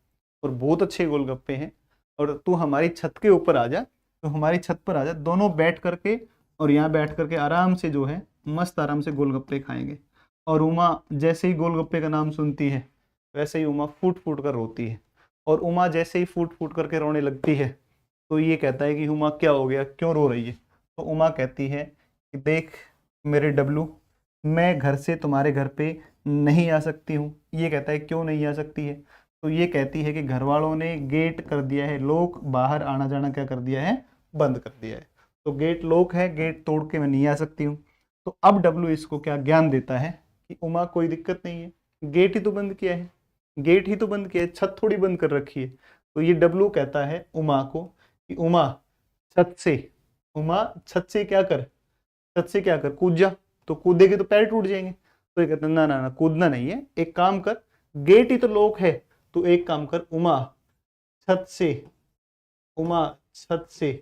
और बहुत अच्छे गोलगप्पे हैं, और तू हमारी छत के ऊपर आ जा, तो हमारी छत पर आ जा, दोनों बैठ करके और यहाँ बैठ करके आराम से जो है मस्त आराम से गोलगप्पे खाएंगे। और उमा जैसे ही गोलगप्पे का नाम सुनती है वैसे ही उमा फूट फूट कर रोती है, और उमा जैसे ही फूट फूट करके रोने लगती है तो ये कहता है कि उमा क्या हो गया, क्यों रो रही है। तो उमा कहती है कि देख मेरे डब्लू, मैं घर से तुम्हारे घर पे नहीं आ सकती हूँ। ये कहता है क्यों नहीं आ सकती है, तो ये कहती है कि घर वालों ने गेट कर दिया है, लोग बाहर आना जाना क्या कर दिया है, बंद कर दिया है, तो गेट लॉक है, गेट तोड़ के मैं नहीं आ सकती हूँ। तो अब डब्लू इसको क्या ज्ञान देता है कि उमा कोई दिक्कत नहीं है, गेट ही तो बंद किया है, गेट ही तो बंद किया है, छत थोड़ी बंद कर रखी है। तो ये डब्लू कहता है उमा को कि उमा छत से, उमा छत से क्या कर, छत से क्या कर, कूद जा, तो कूदेगी तो पैर टूट जाएंगे। तो ये कहते हैं ना ना ना, कूदना नहीं है, एक काम कर, गेट ही तो लॉक है, तो एक काम कर उमा छत से, उमा छत से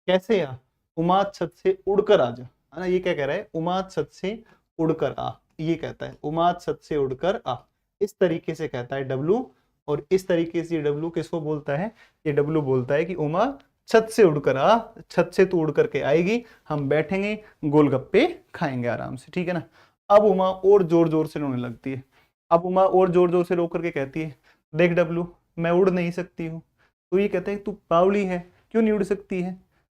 कैसे आ, उमा छत से उड़कर आ जा, है ना, ये क्या कह रहा है, उमा छत से उड़कर आ, ये कहता है उमा छत से उड़कर आ, इस तरीके से कहता है डब्लू। और इस तरीके से ये डब्लू किसको बोलता है, ये डब्लू बोलता है कि उमा छत से उड़कर आ, छत से तू उड़ करके आएगी, हम बैठेंगे गोलगप्पे खाएंगे आराम से, ठीक है ना। अब उमा और जोर जोर से रोने लगती है, अब उमा और जोर जोर से रो करके कहती है, देख डब्लू मैं उड़ नहीं सकती हूँ। तो ये कहता है तू बावली है, क्यों नहीं उड़ सकती है,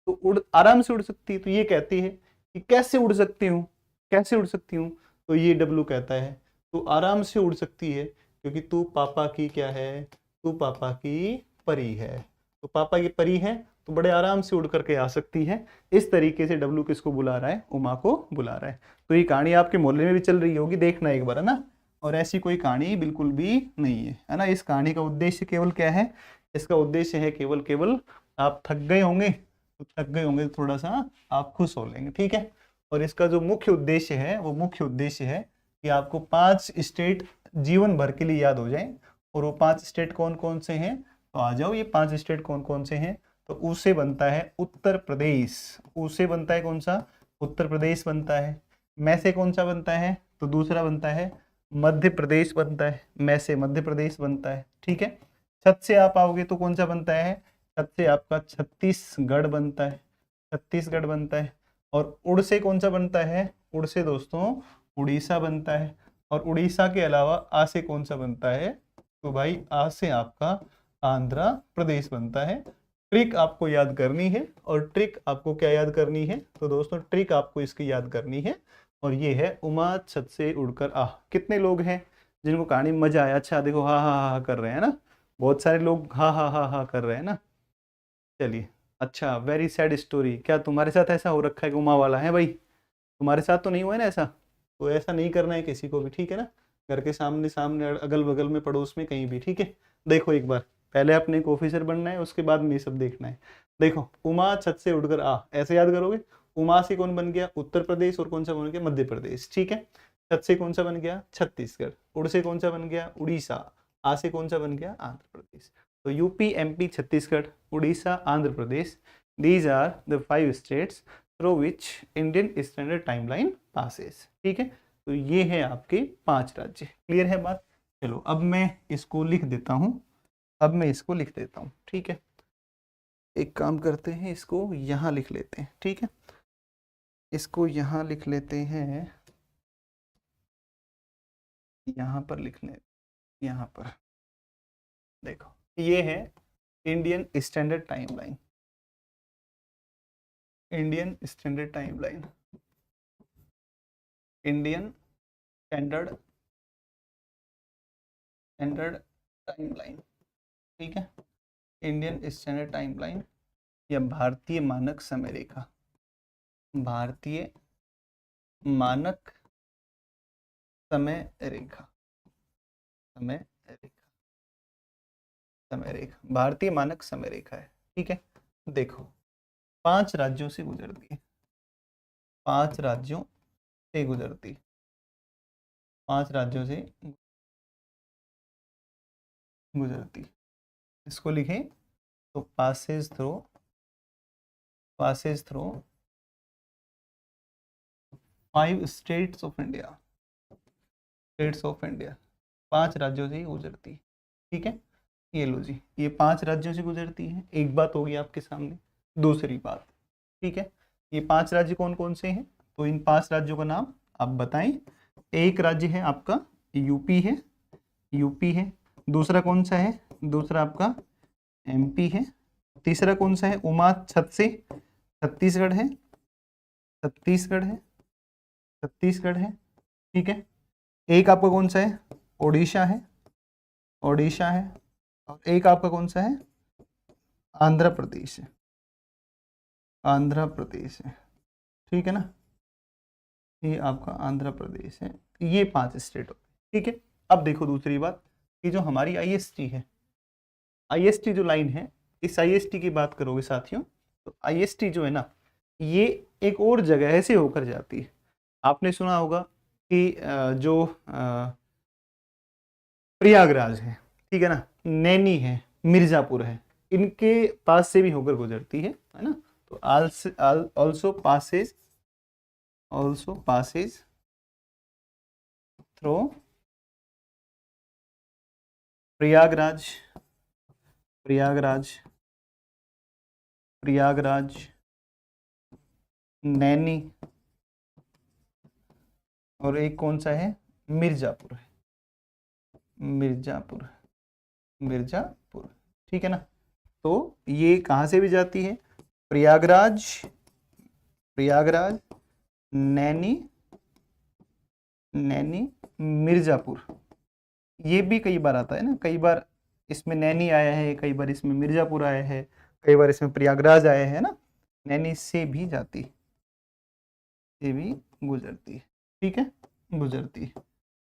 तो उड़ आराम से उड़ सकती है। तो ये कहती है कि कैसे उड़ सकती हूँ, कैसे उड़ सकती हूँ, तो ये डब्लू कहता है तू आराम से उड़ सकती है क्योंकि तू पापा की क्या है, तू पापा की परी है, तो पापा की परी है तो बड़े आराम से उड़ करके आ सकती है। इस तरीके से डब्लू किसको बुला रहा है, उमा को बुला रहा है। तो ये कहानी आपके मोहल्ले में भी चल रही होगी, देखना एक बार, है ना। और ऐसी कोई कहानी बिल्कुल भी नहीं है ना। इस कहानी का उद्देश्य केवल क्या है, इसका उद्देश्य है केवल केवल आप थक गए होंगे, तो थक गए होंगे तो थोड़ा सा आप खुश हो लेंगे, ठीक है। और इसका जो मुख्य उद्देश्य है वो मुख्य उद्देश्य है कि आपको 5 स्टेट जीवन भर के लिए याद हो जाए। और वो 5 स्टेट कौन कौन से हैं, तो आ जाओ, ये 5 स्टेट कौन कौन से हैं, तो उससे बनता है उत्तर प्रदेश, उससे बनता है कौन सा, उत्तर प्रदेश बनता है। मैं से कौन सा बनता है, तो दूसरा बनता है मध्य प्रदेश बनता है, मैं से मध्य प्रदेश बनता है, ठीक है। छत से आप आओगे तो कौन सा बनता है, छत से आपका छत्तीसगढ़ बनता है, छत्तीसगढ़ बनता है। और उड़ से कौन सा बनता है, उड़ से दोस्तों उड़ीसा बनता है। और उड़ीसा के अलावा आ से कौन सा बनता है, तो भाई आ से आपका आंध्र प्रदेश बनता है। ट्रिक आपको याद करनी है, और ट्रिक आपको क्या याद करनी है, तो दोस्तों ट्रिक आपको इसकी याद करनी है, और ये है उमा छत से उड़कर आ। कितने लोग हैं जिनको कहानी में मजा आया, अच्छा देखो हा हा हा हा कर रहे हैं ना, बहुत सारे लोग हा हा हा हा कर रहे हैं ना। चलिए, अच्छा वेरी सैड स्टोरी, क्या तुम्हारे साथ ऐसा हो रखा है कि उमा वाला है भाई, तुम्हारे साथ तो नहीं हुआ है ना ऐसा, तो ऐसा नहीं करना है किसी को भी, ठीक है ना। घर के सामने सामने अगल बगल में पड़ोस में कहीं भी, ठीक है। देखो एक बार, पहले अपने एक ऑफिसर बनना है, उसके बाद में ये सब देखना है। देखो उमा छत से उड़कर आ, ऐसे याद करोगे। उमा से कौन बन गया, उत्तर प्रदेश, और कौन सा बन गया, मध्य प्रदेश, ठीक है। छत से कौन सा बन गया, छत्तीसगढ़। उड़ से कौन सा बन गया, उड़ीसा। आ से कौन सा बन गया, आंध्र प्रदेश। तो UP, MP, Chhattisgarh, Orissa, Andhra Pradesh, these are the 5 states through which Indian standard timeline passes, ठीक है। तो ये है आपके 5 राज्य, क्लियर है बात। चलो अब मैं इसको लिख देता हूँ, अब मैं इसको लिख देता हूँ, ठीक है। एक काम करते हैं, इसको यहाँ लिख लेते हैं, ठीक है, इसको यहाँ लिख लेते हैं, यहाँ पर लिखने, यहाँ पर देखो ये है Indian standard timeline, Indian standard timeline, Indian standard standard timeline, ठीक है। इंडियन स्टैंडर्ड टाइमलाइन या भारतीय मानक समय रेखा, भारतीय मानक समय रेखा, समय रेखा, समय रेखा, भारतीय मानक समय रेखा है, ठीक है। देखो 5 राज्यों से गुजरती है, 5 राज्यों से गुजरती, 5 राज्यों से, गुजरती। इसको लिखें तो Passage through, Passage through 5 states of India, states of India, 5 राज्यों से गुजरती। ठीक है, ये लो जी, ये 5 राज्यों से गुजरती है। एक बात होगी आपके सामने। दूसरी बात, ठीक है, ये 5 राज्य कौन कौन से हैं, तो इन 5 राज्यों का नाम आप बताएं। एक राज्य है आपका यूपी है, यूपी है। दूसरा कौन सा है, दूसरा आपका एमपी है। तीसरा कौन सा है, उमा छत से छत्तीसगढ़ है, छत्तीसगढ़ है, छत्तीसगढ़ है। ठीक है, एक आपका कौन सा है, ओडिशा है, ओडिशा है। और एक आपका कौन सा है, आंध्र प्रदेश है, आंध्र प्रदेश है। ठीक है ना, ये आपका आंध्र प्रदेश है। ये 5 स्टेट होते हैं। ठीक है, अब देखो दूसरी बात कि जो हमारी आईएसटी है, आईएसटी जो लाइन है, इस आईएसटी की बात करोगे साथियों, तो आईएसटी जो है ना, ये एक और जगह से होकर जाती है। आपने सुना होगा कि जो प्रयागराज है, ठीक है ना, नैनी है, मिर्जापुर है, इनके पास से भी होकर गुजरती है ना। तो also passes, also passes through Prayagraj, Prayagraj, Prayagraj, Naini, और एक कौन सा है, मिर्जापुर है, मिर्जापुर, मिर्जापुर। ठीक है ना, तो ये कहाँ से भी जाती है, प्रयागराज, प्रयागराज, नैनी, नैनी, मिर्जापुर। ये भी कई बार आता है ना, कई बार इसमें नैनी आया है, कई बार इसमें मिर्जापुर आया है, कई बार इसमें प्रयागराज आया है ना। नैनी से भी जाती, से भी गुजरती है। ठीक है, गुजरती है।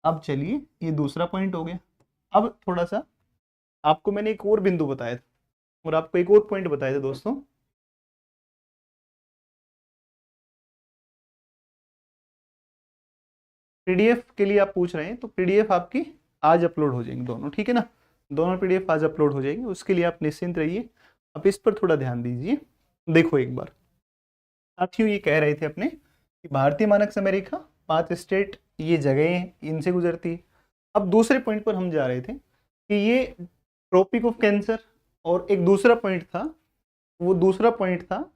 अब चलिए, ये दूसरा पॉइंट हो गया। अब थोड़ा सा आपको मैंने एक और बिंदु बताया था, और आपको एक और पॉइंट बताया था दोस्तों। पीडीएफ के लिए आप पूछ रहे हैं, तो पीडीएफ आपकी आज अपलोड हो जाएंगी दोनों। ठीक है ना, दोनों पीडीएफ आज अपलोड हो जाएंगे, उसके लिए आप निश्चिंत रहिए। आप इस पर थोड़ा ध्यान दीजिए। देखो एक बार साथियों, ये कह रहे थे अपने कि भारतीय मानक समय रेखा 5 स्टेट, ये जगह हैं, इनसे गुजरती है। अब दूसरे पॉइंट पर हम जा रहे थे कि ये ट्रॉपिक ऑफ कैंसर, और एक दूसरा पॉइंट था, वो दूसरा पॉइंट था,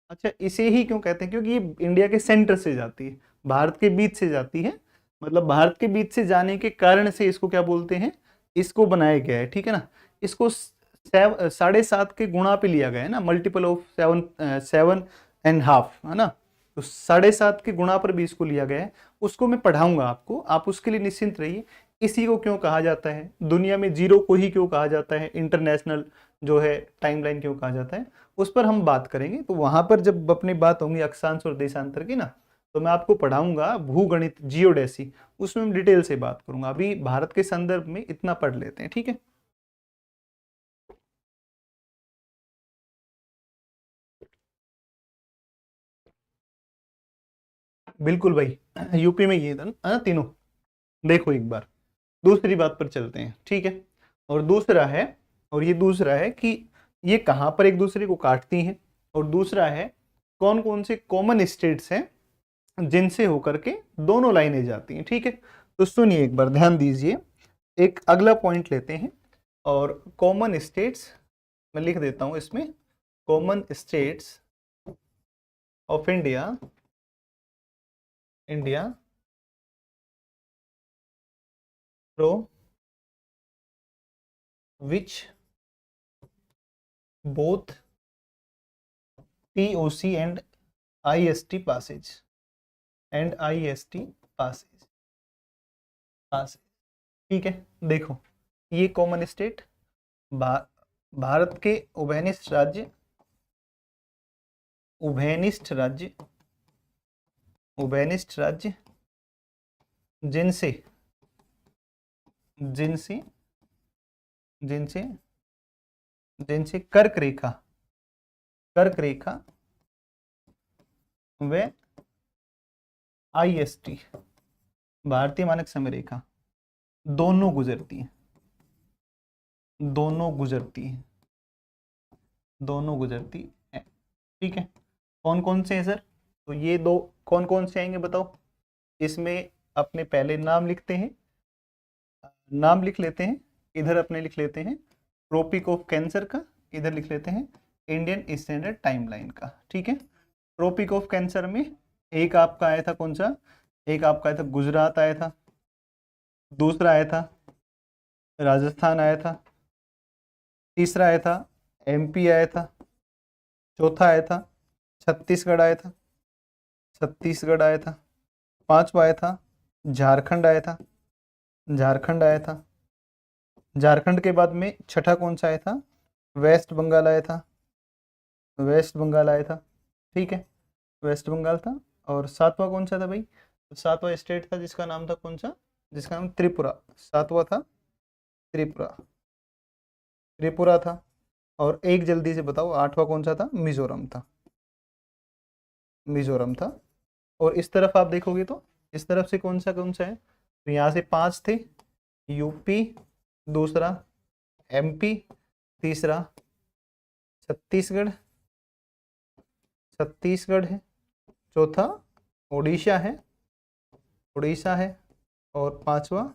अच्छा इसे ही क्यों कहते हैं, क्योंकि ये इंडिया के सेंटर से जाती है, भारत के बीच से जाती है। मतलब भारत के बीच से जाने के कारण से इसको क्या बोलते हैं, इसको बनाया गया है। ठीक है ना, इसको 7.5 के गुणा पे लिया गया है ना, मल्टीपल ऑफ 7.5 है ना। तो 7.5 के गुणा पर भी इसको लिया गया है। उसको मैं पढ़ाऊंगा आपको, आप उसके लिए निश्चिंत रहिए। इसी को क्यों कहा जाता है, दुनिया में जीरो को ही क्यों कहा जाता है, इंटरनेशनल जो है टाइमलाइन क्यों कहा जाता है, उस पर हम बात करेंगे। तो वहां पर जब अपनी बात होंगी अक्षांश और देशांतर की ना, तो मैं आपको पढ़ाऊंगा भूगणित, जियोडेसी, उसमें हम डिटेल से बात करूंगा। अभी भारत के संदर्भ में इतना पढ़ लेते हैं। ठीक है, बिल्कुल भाई, यूपी में ये था ना तीनों। देखो एक बार दूसरी बात पर चलते हैं। ठीक है, और दूसरा है, और ये दूसरा है कि ये कहाँ पर एक दूसरे को काटती हैं, और दूसरा है कौन कौन से कॉमन स्टेट्स हैं जिनसे होकर के दोनों लाइनें जाती हैं। ठीक है, तो सुनिए एक बार, ध्यान दीजिए। एक अगला पॉइंट लेते हैं, और कॉमन स्टेट्स मैं लिख देता हूं इसमें, common states of India, India through which both TOC and IST passes, and IST passes, passes। ठीक है, देखो ये कॉमन स्टेट भारत के उभयनिष्ठ राज्य, उभयनिष्ठ राज्य, उभयनिष्ठ राज्य जिनसे, जिनसे, जिनसे, जिनसे कर्क रेखा, कर्क रेखा व IST, भारतीय मानक समय रेखा, दोनों गुजरती हैं, दोनों गुजरती हैं, दोनों गुजरती है। ठीक है, कौन कौन से हैं सर? तो ये दो कौन कौन से आएंगे बताओ? इसमें अपने पहले नाम लिखते हैं, नाम लिख लेते हैं, इधर अपने लिख लेते हैं ट्रॉपिक ऑफ कैंसर का, इधर लिख लेते हैं इंडियन स्टैंडर्ड टाइमलाइन का। ठीक है, ट्रॉपिक ऑफ कैंसर में एक आपका आया था कौन सा? एक आपका आया था गुजरात आया था, दूसरा आया था राजस्थान आया था, तीसरा आया था एमपी आया था, चौथा आया था छत्तीसगढ़ आया था, छत्तीसगढ़ आया था, पांचवा आया था झारखंड आया था, झारखंड आया था, झारखंड के बाद में छठा कौन सा आया था? वेस्ट बंगाल आया था, वेस्ट बंगाल आया था। ठीक है, वेस्ट बंगाल था। और सातवां कौन सा था भाई? तो सातवां स्टेट था जिसका नाम था कौन सा? जिसका नाम त्रिपुरा, सातवां था त्रिपुरा, त्रिपुरा था। और एक जल्दी से बताओ आठवां कौन सा था? मिजोरम था, मिजोरम था। और इस तरफ आप देखोगे तो इस तरफ से कौन सा है? तो यहाँ से पांच थे, यूपी, दूसरा एमपी, तीसरा छत्तीसगढ़, छत्तीसगढ़ है, चौथा उड़ीसा है, उड़ीसा है, और पांचवा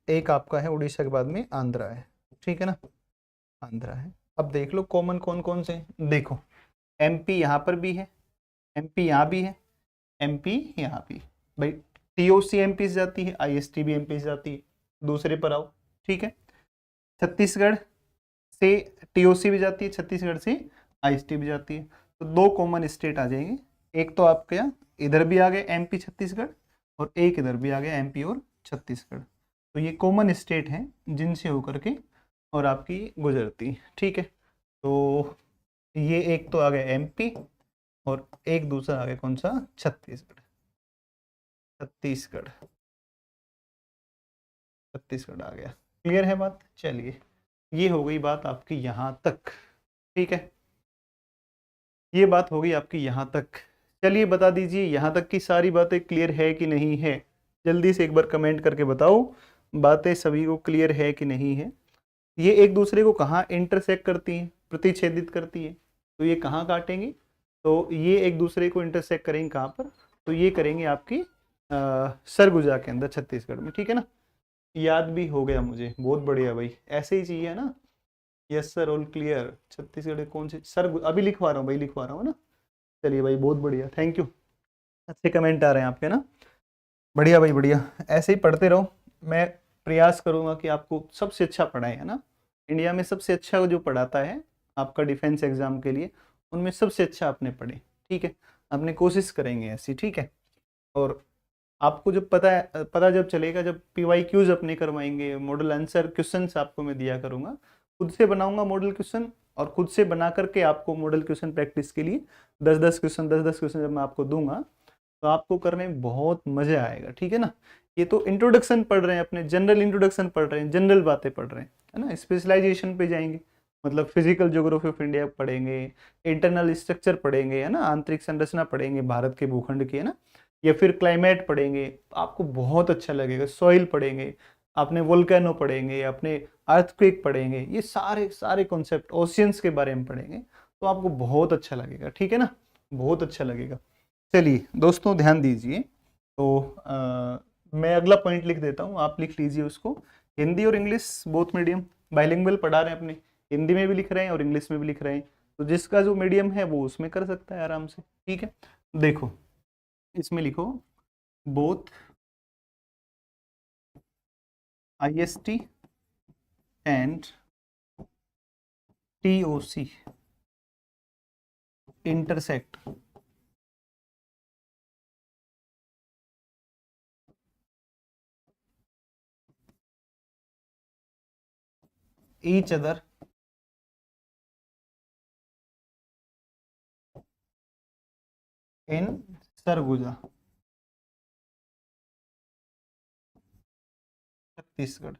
एक आपका है उड़ीसा के बाद में आंध्रा है। ठीक है ना, आंध्रा है। अब देख लो कॉमन कौन कौन से हैं। देखो एमपी यहाँ पर भी है, एमपी यहाँ भी है, एमपी यहाँ भी। भाई टीओसी एमपी से जाती है, आईएसटी भी एमपी से जाती है। दूसरे पर आओ। ठीक है, छत्तीसगढ़ से टीओसी भी जाती है, छत्तीसगढ़ से आईएसटी भी जाती है। तो दो कॉमन स्टेट आ जाएंगे, एक तो आपके यहाँ इधर भी आ गए एमपी छत्तीसगढ़, और एक इधर भी आ गया एमपी और छत्तीसगढ़। तो ये कॉमन स्टेट हैं जिनसे होकर के और आपकी गुजरती। ठीक है, तो ये एक तो आ गया एमपी और एक दूसरा आ गया कौन सा? छत्तीसगढ़, छत्तीसगढ़, छत्तीसगढ़ आ गया। क्लियर है बात? चलिए, ये हो गई बात आपकी यहाँ तक। ठीक है, ये बात हो गई आपकी यहाँ तक। चलिए बता दीजिए यहाँ तक की सारी बातें क्लियर है कि नहीं है? जल्दी से एक बार कमेंट करके बताओ बातें सभी को क्लियर है कि नहीं है। ये एक दूसरे को कहाँ इंटरसेक्ट करती हैं? प्रतिच्छेदित करती है। तो ये कहाँ काटेंगे? तो ये एक दूसरे को इंटरसेक्ट करेंगे कहाँ पर? तो ये करेंगे आपकी सरगुजा के अंदर, छत्तीसगढ़ में। ठीक है ना, याद भी हो गया मुझे, बहुत बढ़िया भाई, ऐसे ही चाहिए ना। Yes sir, all clear. Chhattisgarh कौन से सर? अभी लिखवा रहा हूँ भाई, लिखवा रहा हूँ ना। चलिए भाई, बहुत बढ़िया, थैंक यू। अच्छे कमेंट आ रहे हैं आपके ना, बढ़िया भाई बढ़िया। ऐसे ही पढ़ते रहो, मैं प्रयास करूंगा कि आपको सबसे अच्छा पढ़ाएं, है ना। इंडिया में सबसे अच्छा जो पढ़ाता है आपका डिफेंस एग्जाम के लिए, उनमें सबसे अच्छा आपने पढ़े। ठीक है, अपने कोशिश करेंगे ऐसी। ठीक है, और आपको जब पता जब चलेगा, जब PYQs अपने करवाएंगे, मॉडल आंसर क्वेश्चंस आपको मैं दिया करूंगा, खुद से बनाऊंगा मॉडल क्वेश्चन, और खुद से बना करके आपको मॉडल क्वेश्चन प्रैक्टिस के लिए 10-10 क्वेश्चन जब मैं आपको दूंगा, तो आपको करने में बहुत मजा आएगा। ठीक है ना, ये तो इंट्रोडक्शन पढ़ रहे हैं, अपने जनरल इंट्रोडक्शन पढ़ रहे हैं, जनरल बातें पढ़ रहे हैं, है ना। स्पेशलाइजेशन पे जाएंगे, मतलब फिजिकल ज्योग्राफी ऑफ इंडिया पढ़ेंगे, इंटरनल स्ट्रक्चर पढ़ेंगे, है ना, आंतरिक संरचना पढ़ेंगे भारत के भूखंड की, है ना, या फिर क्लाइमेट पढ़ेंगे, तो आपको बहुत अच्छा लगेगा। सॉइल पढ़ेंगे, आपने वोल्केनो पढ़ेंगे, अपने अर्थक्वेक पढ़ेंगे, ये सारे सारे कॉन्सेप्ट ओशियंस के बारे में पढ़ेंगे, तो आपको बहुत अच्छा लगेगा। ठीक है ना, बहुत अच्छा लगेगा। चलिए दोस्तों, ध्यान दीजिए। तो मैं अगला पॉइंट लिख देता हूँ, आप लिख लीजिए उसको। हिंदी और इंग्लिश बोथ मीडियम बाइलिंगुअल पढ़ा रहे हैं अपने, हिंदी में भी लिख रहे हैं और इंग्लिश में भी लिख रहे हैं। तो जिसका जो मीडियम है वो उसमें कर सकता है आराम से। ठीक है, देखो इसमें लिखो both IST and TOC intersect each other in Surguja, Chhattisgarh,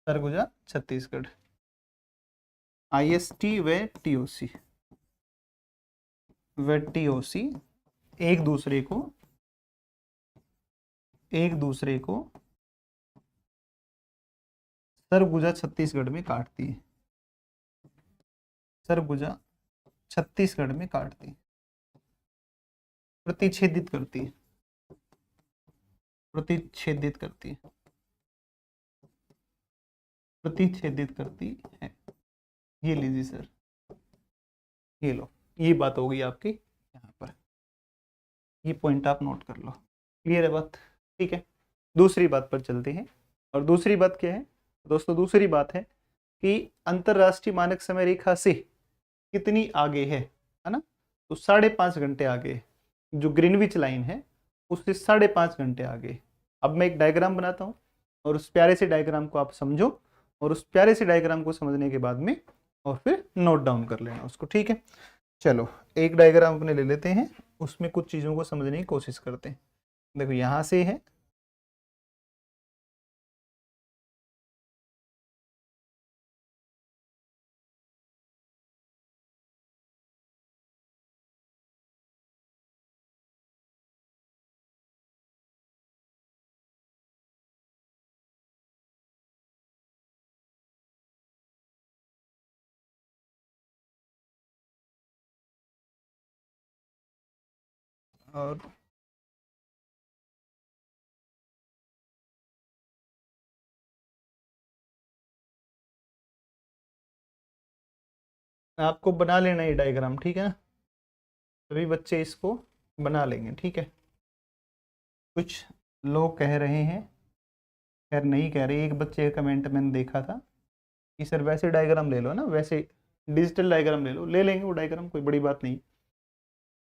Surguja Chhattisgarh. IST व TOC, एक दूसरे को सरगुजा छत्तीसगढ़ में काटती है, सरगुजा छत्तीसगढ़ में काटती है, प्रतिच्छेदित करती है, प्रतिच्छेदित करती है, प्रतिच्छेदित करती है। ये लीजिए सर, ये लो, ये बात हो गई आपकी यहाँ पर, ये पॉइंट आप नोट कर लो। क्लियर है बात? ठीक है, दूसरी बात पर चलते हैं। और दूसरी बात क्या है दोस्तों? दूसरी बात है कि अंतरराष्ट्रीय मानक समय रेखा से कितनी आगे है ना? तो 5.5 घंटे आगे, जो ग्रीनविच लाइन है उससे 5.5 घंटे आगे। अब मैं एक डायग्राम बनाता हूँ और उस प्यारे से डायग्राम को आप समझो, और उस प्यारे से डायग्राम को समझने के बाद में और फिर नोट डाउन कर लेना उसको। ठीक है, चलो एक डायग्राम अपने ले लेते हैं, उसमें कुछ चीज़ों को समझने की कोशिश करते हैं। देखो यहाँ से है, और आपको बना लेना ये डायग्राम, ठीक है ना? सभी बच्चे इसको बना लेंगे, ठीक है? कुछ लोग कह रहे हैं, खैर नहीं कह रहे, एक बच्चे का कमेंट मैंने देखा था कि सर वैसे डायग्राम ले लो ना, वैसे डिजिटल डायग्राम ले लो। ले लेंगे वो डायग्राम, कोई बड़ी बात नहीं,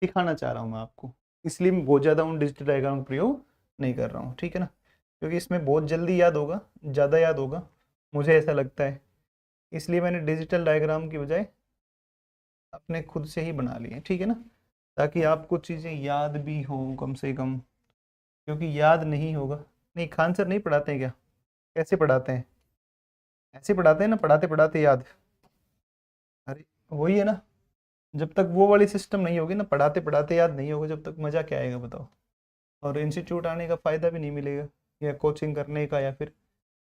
दिखाना चाह रहा हूँ मैं आपको, इसलिए मैं बहुत ज़्यादा उन डिजिटल डायग्राम का प्रयोग नहीं कर रहा हूँ, ठीक है ना? क्योंकि इसमें बहुत जल्दी याद होगा, ज़्यादा याद होगा, मुझे ऐसा लगता है, इसलिए मैंने डिजिटल डायग्राम की बजाय अपने खुद से ही बना लिए, ठीक है ना? ताकि आपको चीज़ें याद भी हो कम से कम, क्योंकि याद नहीं होगा। नहीं, खान सर नहीं पढ़ाते हैं क्या? कैसे पढ़ाते हैं? ऐसे पढ़ाते हैं ना, पढ़ाते पढ़ाते याद। अरे वही है ना, जब तक वो वाली सिस्टम नहीं होगी ना, पढ़ाते पढ़ाते याद नहीं होगा, जब तक मज़ा क्या आएगा बताओ? और इंस्टीट्यूट आने का फ़ायदा भी नहीं मिलेगा, या कोचिंग करने का, या फिर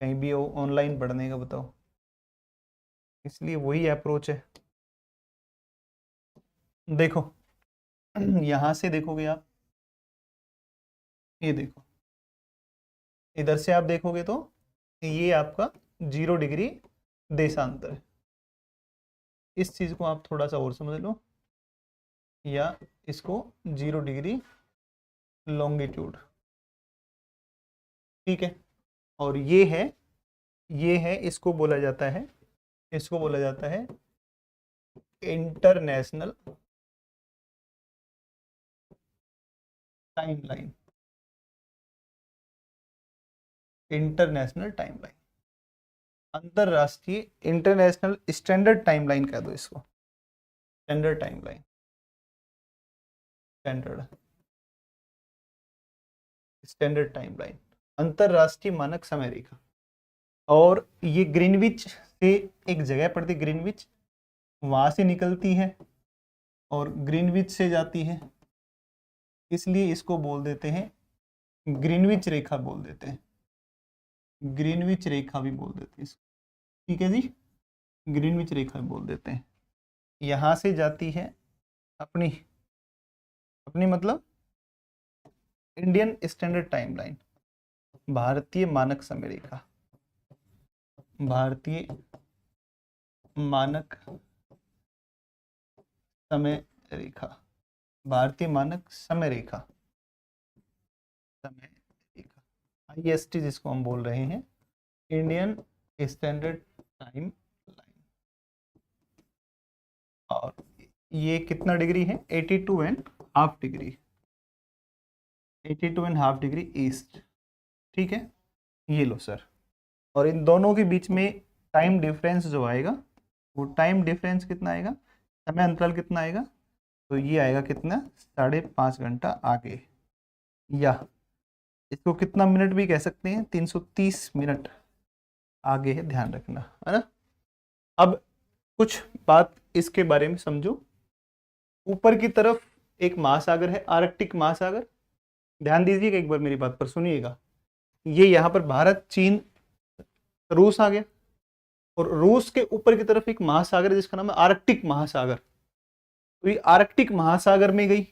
कहीं भी ऑनलाइन पढ़ने का, बताओ? इसलिए वही अप्रोच है। देखो यहाँ से देखोगे आप, ये देखो, इधर से आप देखोगे तो ये आपका 0 डिग्री देशांतर है। इस चीज़ को आप थोड़ा सा और समझ लो, या इसको 0 डिग्री लॉन्गिट्यूड, ठीक है? और ये है, इसको बोला जाता है, इसको बोला जाता है इंटरनेशनल टाइमलाइन, इंटरनेशनल टाइमलाइन, अंतरराष्ट्रीय, इंटरनेशनल स्टैंडर्ड टाइमलाइन कह दो इसको, स्टैंडर्ड टाइमलाइन, स्टैंडर्ड टाइमलाइन, अंतरराष्ट्रीय मानक समय रेखा। और ये ग्रीनविच से एक जगह पड़ती, ग्रीनविच, वहां से निकलती है और ग्रीनविच से जाती है, इसलिए इसको बोल देते हैं ग्रीनविच रेखा, बोल देते हैं ग्रीनविच रेखा भी बोल देते हैं इसको, ठीक है जी? ग्रीनविच रेखा भी बोल देते हैं। यहाँ से जाती है अपनी अपनी मतलब इंडियन स्टैंडर्ड टाइमलाइन, भारतीय मानक समय रेखा, भारतीय मानक समय रेखा, भारतीय मानक समय रेखा, समय रेखा, IST जिसको हम बोल रहे हैं, इंडियन स्टैंडर्ड टाइम लाइन। और ये कितना डिग्री है? 82.5 डिग्री, 82.5 डिग्री ईस्ट, ठीक है? ये लो सर, और इन दोनों के बीच में टाइम डिफरेंस जो आएगा, वो टाइम डिफरेंस कितना आएगा, समय अंतराल कितना आएगा? तो ये आएगा कितना? 5.5 घंटा आगे, या इसको कितना मिनट भी कह सकते हैं, 330 मिनट आगे है, ध्यान रखना, है ना? अब कुछ बात इसके बारे में समझो। ऊपर की तरफ एक महासागर है, आर्कटिक महासागर, ध्यान दीजिएगा एक बार मेरी बात पर, सुनिएगा। ये यहाँ पर भारत, चीन, रूस आ गया, और रूस के ऊपर की तरफ एक महासागर है जिसका नाम है आर्कटिक महासागर। तो ये आर्कटिक महासागर में गई,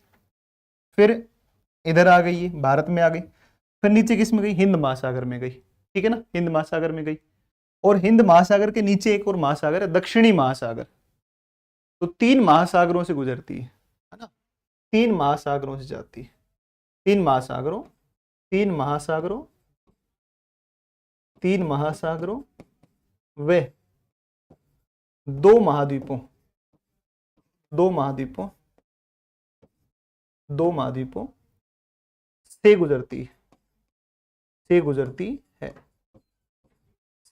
फिर इधर आ गई, ये भारत में आ गई, फिर नीचे किस में गई, हिंद महासागर में गई। ठीक है ना, हिंद महासागर में गई। और हिंद महासागर के नीचे एक और महासागर है, दक्षिणी महासागर। तो 3 महासागरों से गुजरती है ना, 3 महासागरों से जाती है, 3 महासागरों, 3 महासागरों, 3 महासागरों व 2 महाद्वीपों, 2 महाद्वीपों, 2 महाद्वीपों से गुजरती है, से गुजरती है,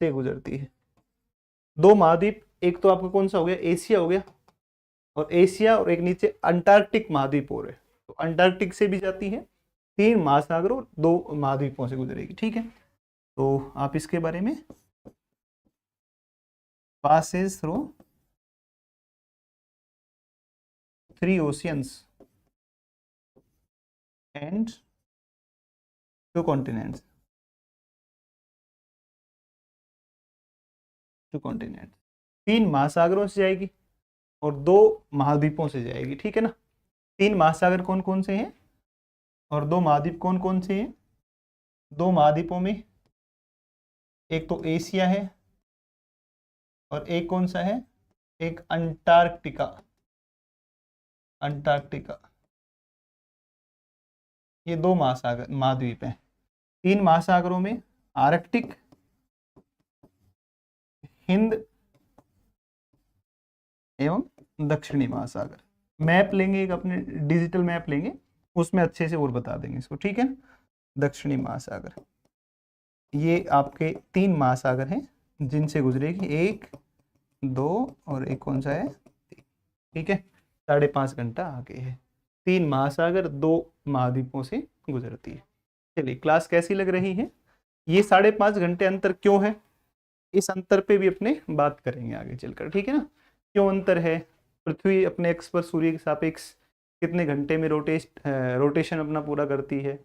से गुजरती है। 2 महाद्वीप, एक तो आपका कौन सा हो गया, एशिया हो गया, और एशिया, और एक नीचे अंटार्कटिक महाद्वीप हो रहे, तो अंटार्कटिक से भी जाती है। 3 महासागरों, 2 महाद्वीपों से गुजरेगी। ठीक है, तो आप इसके बारे में passes through 3 oceans and 2 continents, 2 continents, 3 महासागरों से जाएगी और 2 महाद्वीपों से जाएगी। ठीक है ना, 3 महासागर कौन कौन से हैं और 2 महाद्वीप कौन कौन से हैं। 2 महाद्वीपों में एक तो एशिया है और एक कौन सा है, एक अंटार्कटिका, अंटार्कटिका। ये 2 महासागर, महाद्वीप हैं। 3 महासागरों में आर्कटिक, हिंद एवं दक्षिणी महासागर। मैप लेंगे एक, अपने डिजिटल मैप लेंगे, उसमें अच्छे से और बता देंगे इसको। ठीक है, दक्षिणी महासागर, ये आपके 3 महासागर हैं जिनसे गुजरेगी, 1, 2 और एक कौन सा है, 3। ठीक है, 5.5 घंटा आगे है। 3 महासागर, 2 महाद्वीपों से गुजरती है। चलिए, क्लास कैसी लग रही है। ये 5.5 घंटे अंतर क्यों है, इस अंतर पे भी अपने बात करेंगे आगे चलकर। ठीक है ना, क्यों अंतर है, पृथ्वी अपने एक्स पर सूर्य के सापेक्ष कितने घंटे में रोटेशन अपना पूरा करती है,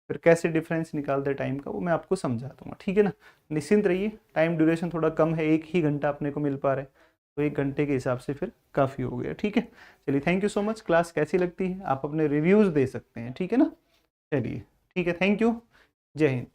फिर कैसे डिफरेंस निकालते हैं टाइम का, वो मैं आपको समझा दूंगा। ठीक है ना, निश्चिंत रहिए, टाइम ड्यूरेशन थोड़ा कम है, 1 ही घंटा अपने को मिल पा रहा है, तो 1 घंटे के हिसाब से फिर काफ़ी हो गया। ठीक है, चलिए, thank you so much. Class कैसी लगती है आप अपने रिव्यूज़ दे सकते हैं। ठीक है ना, चलिए, ठीक है, थैंक यू, जय हिंद।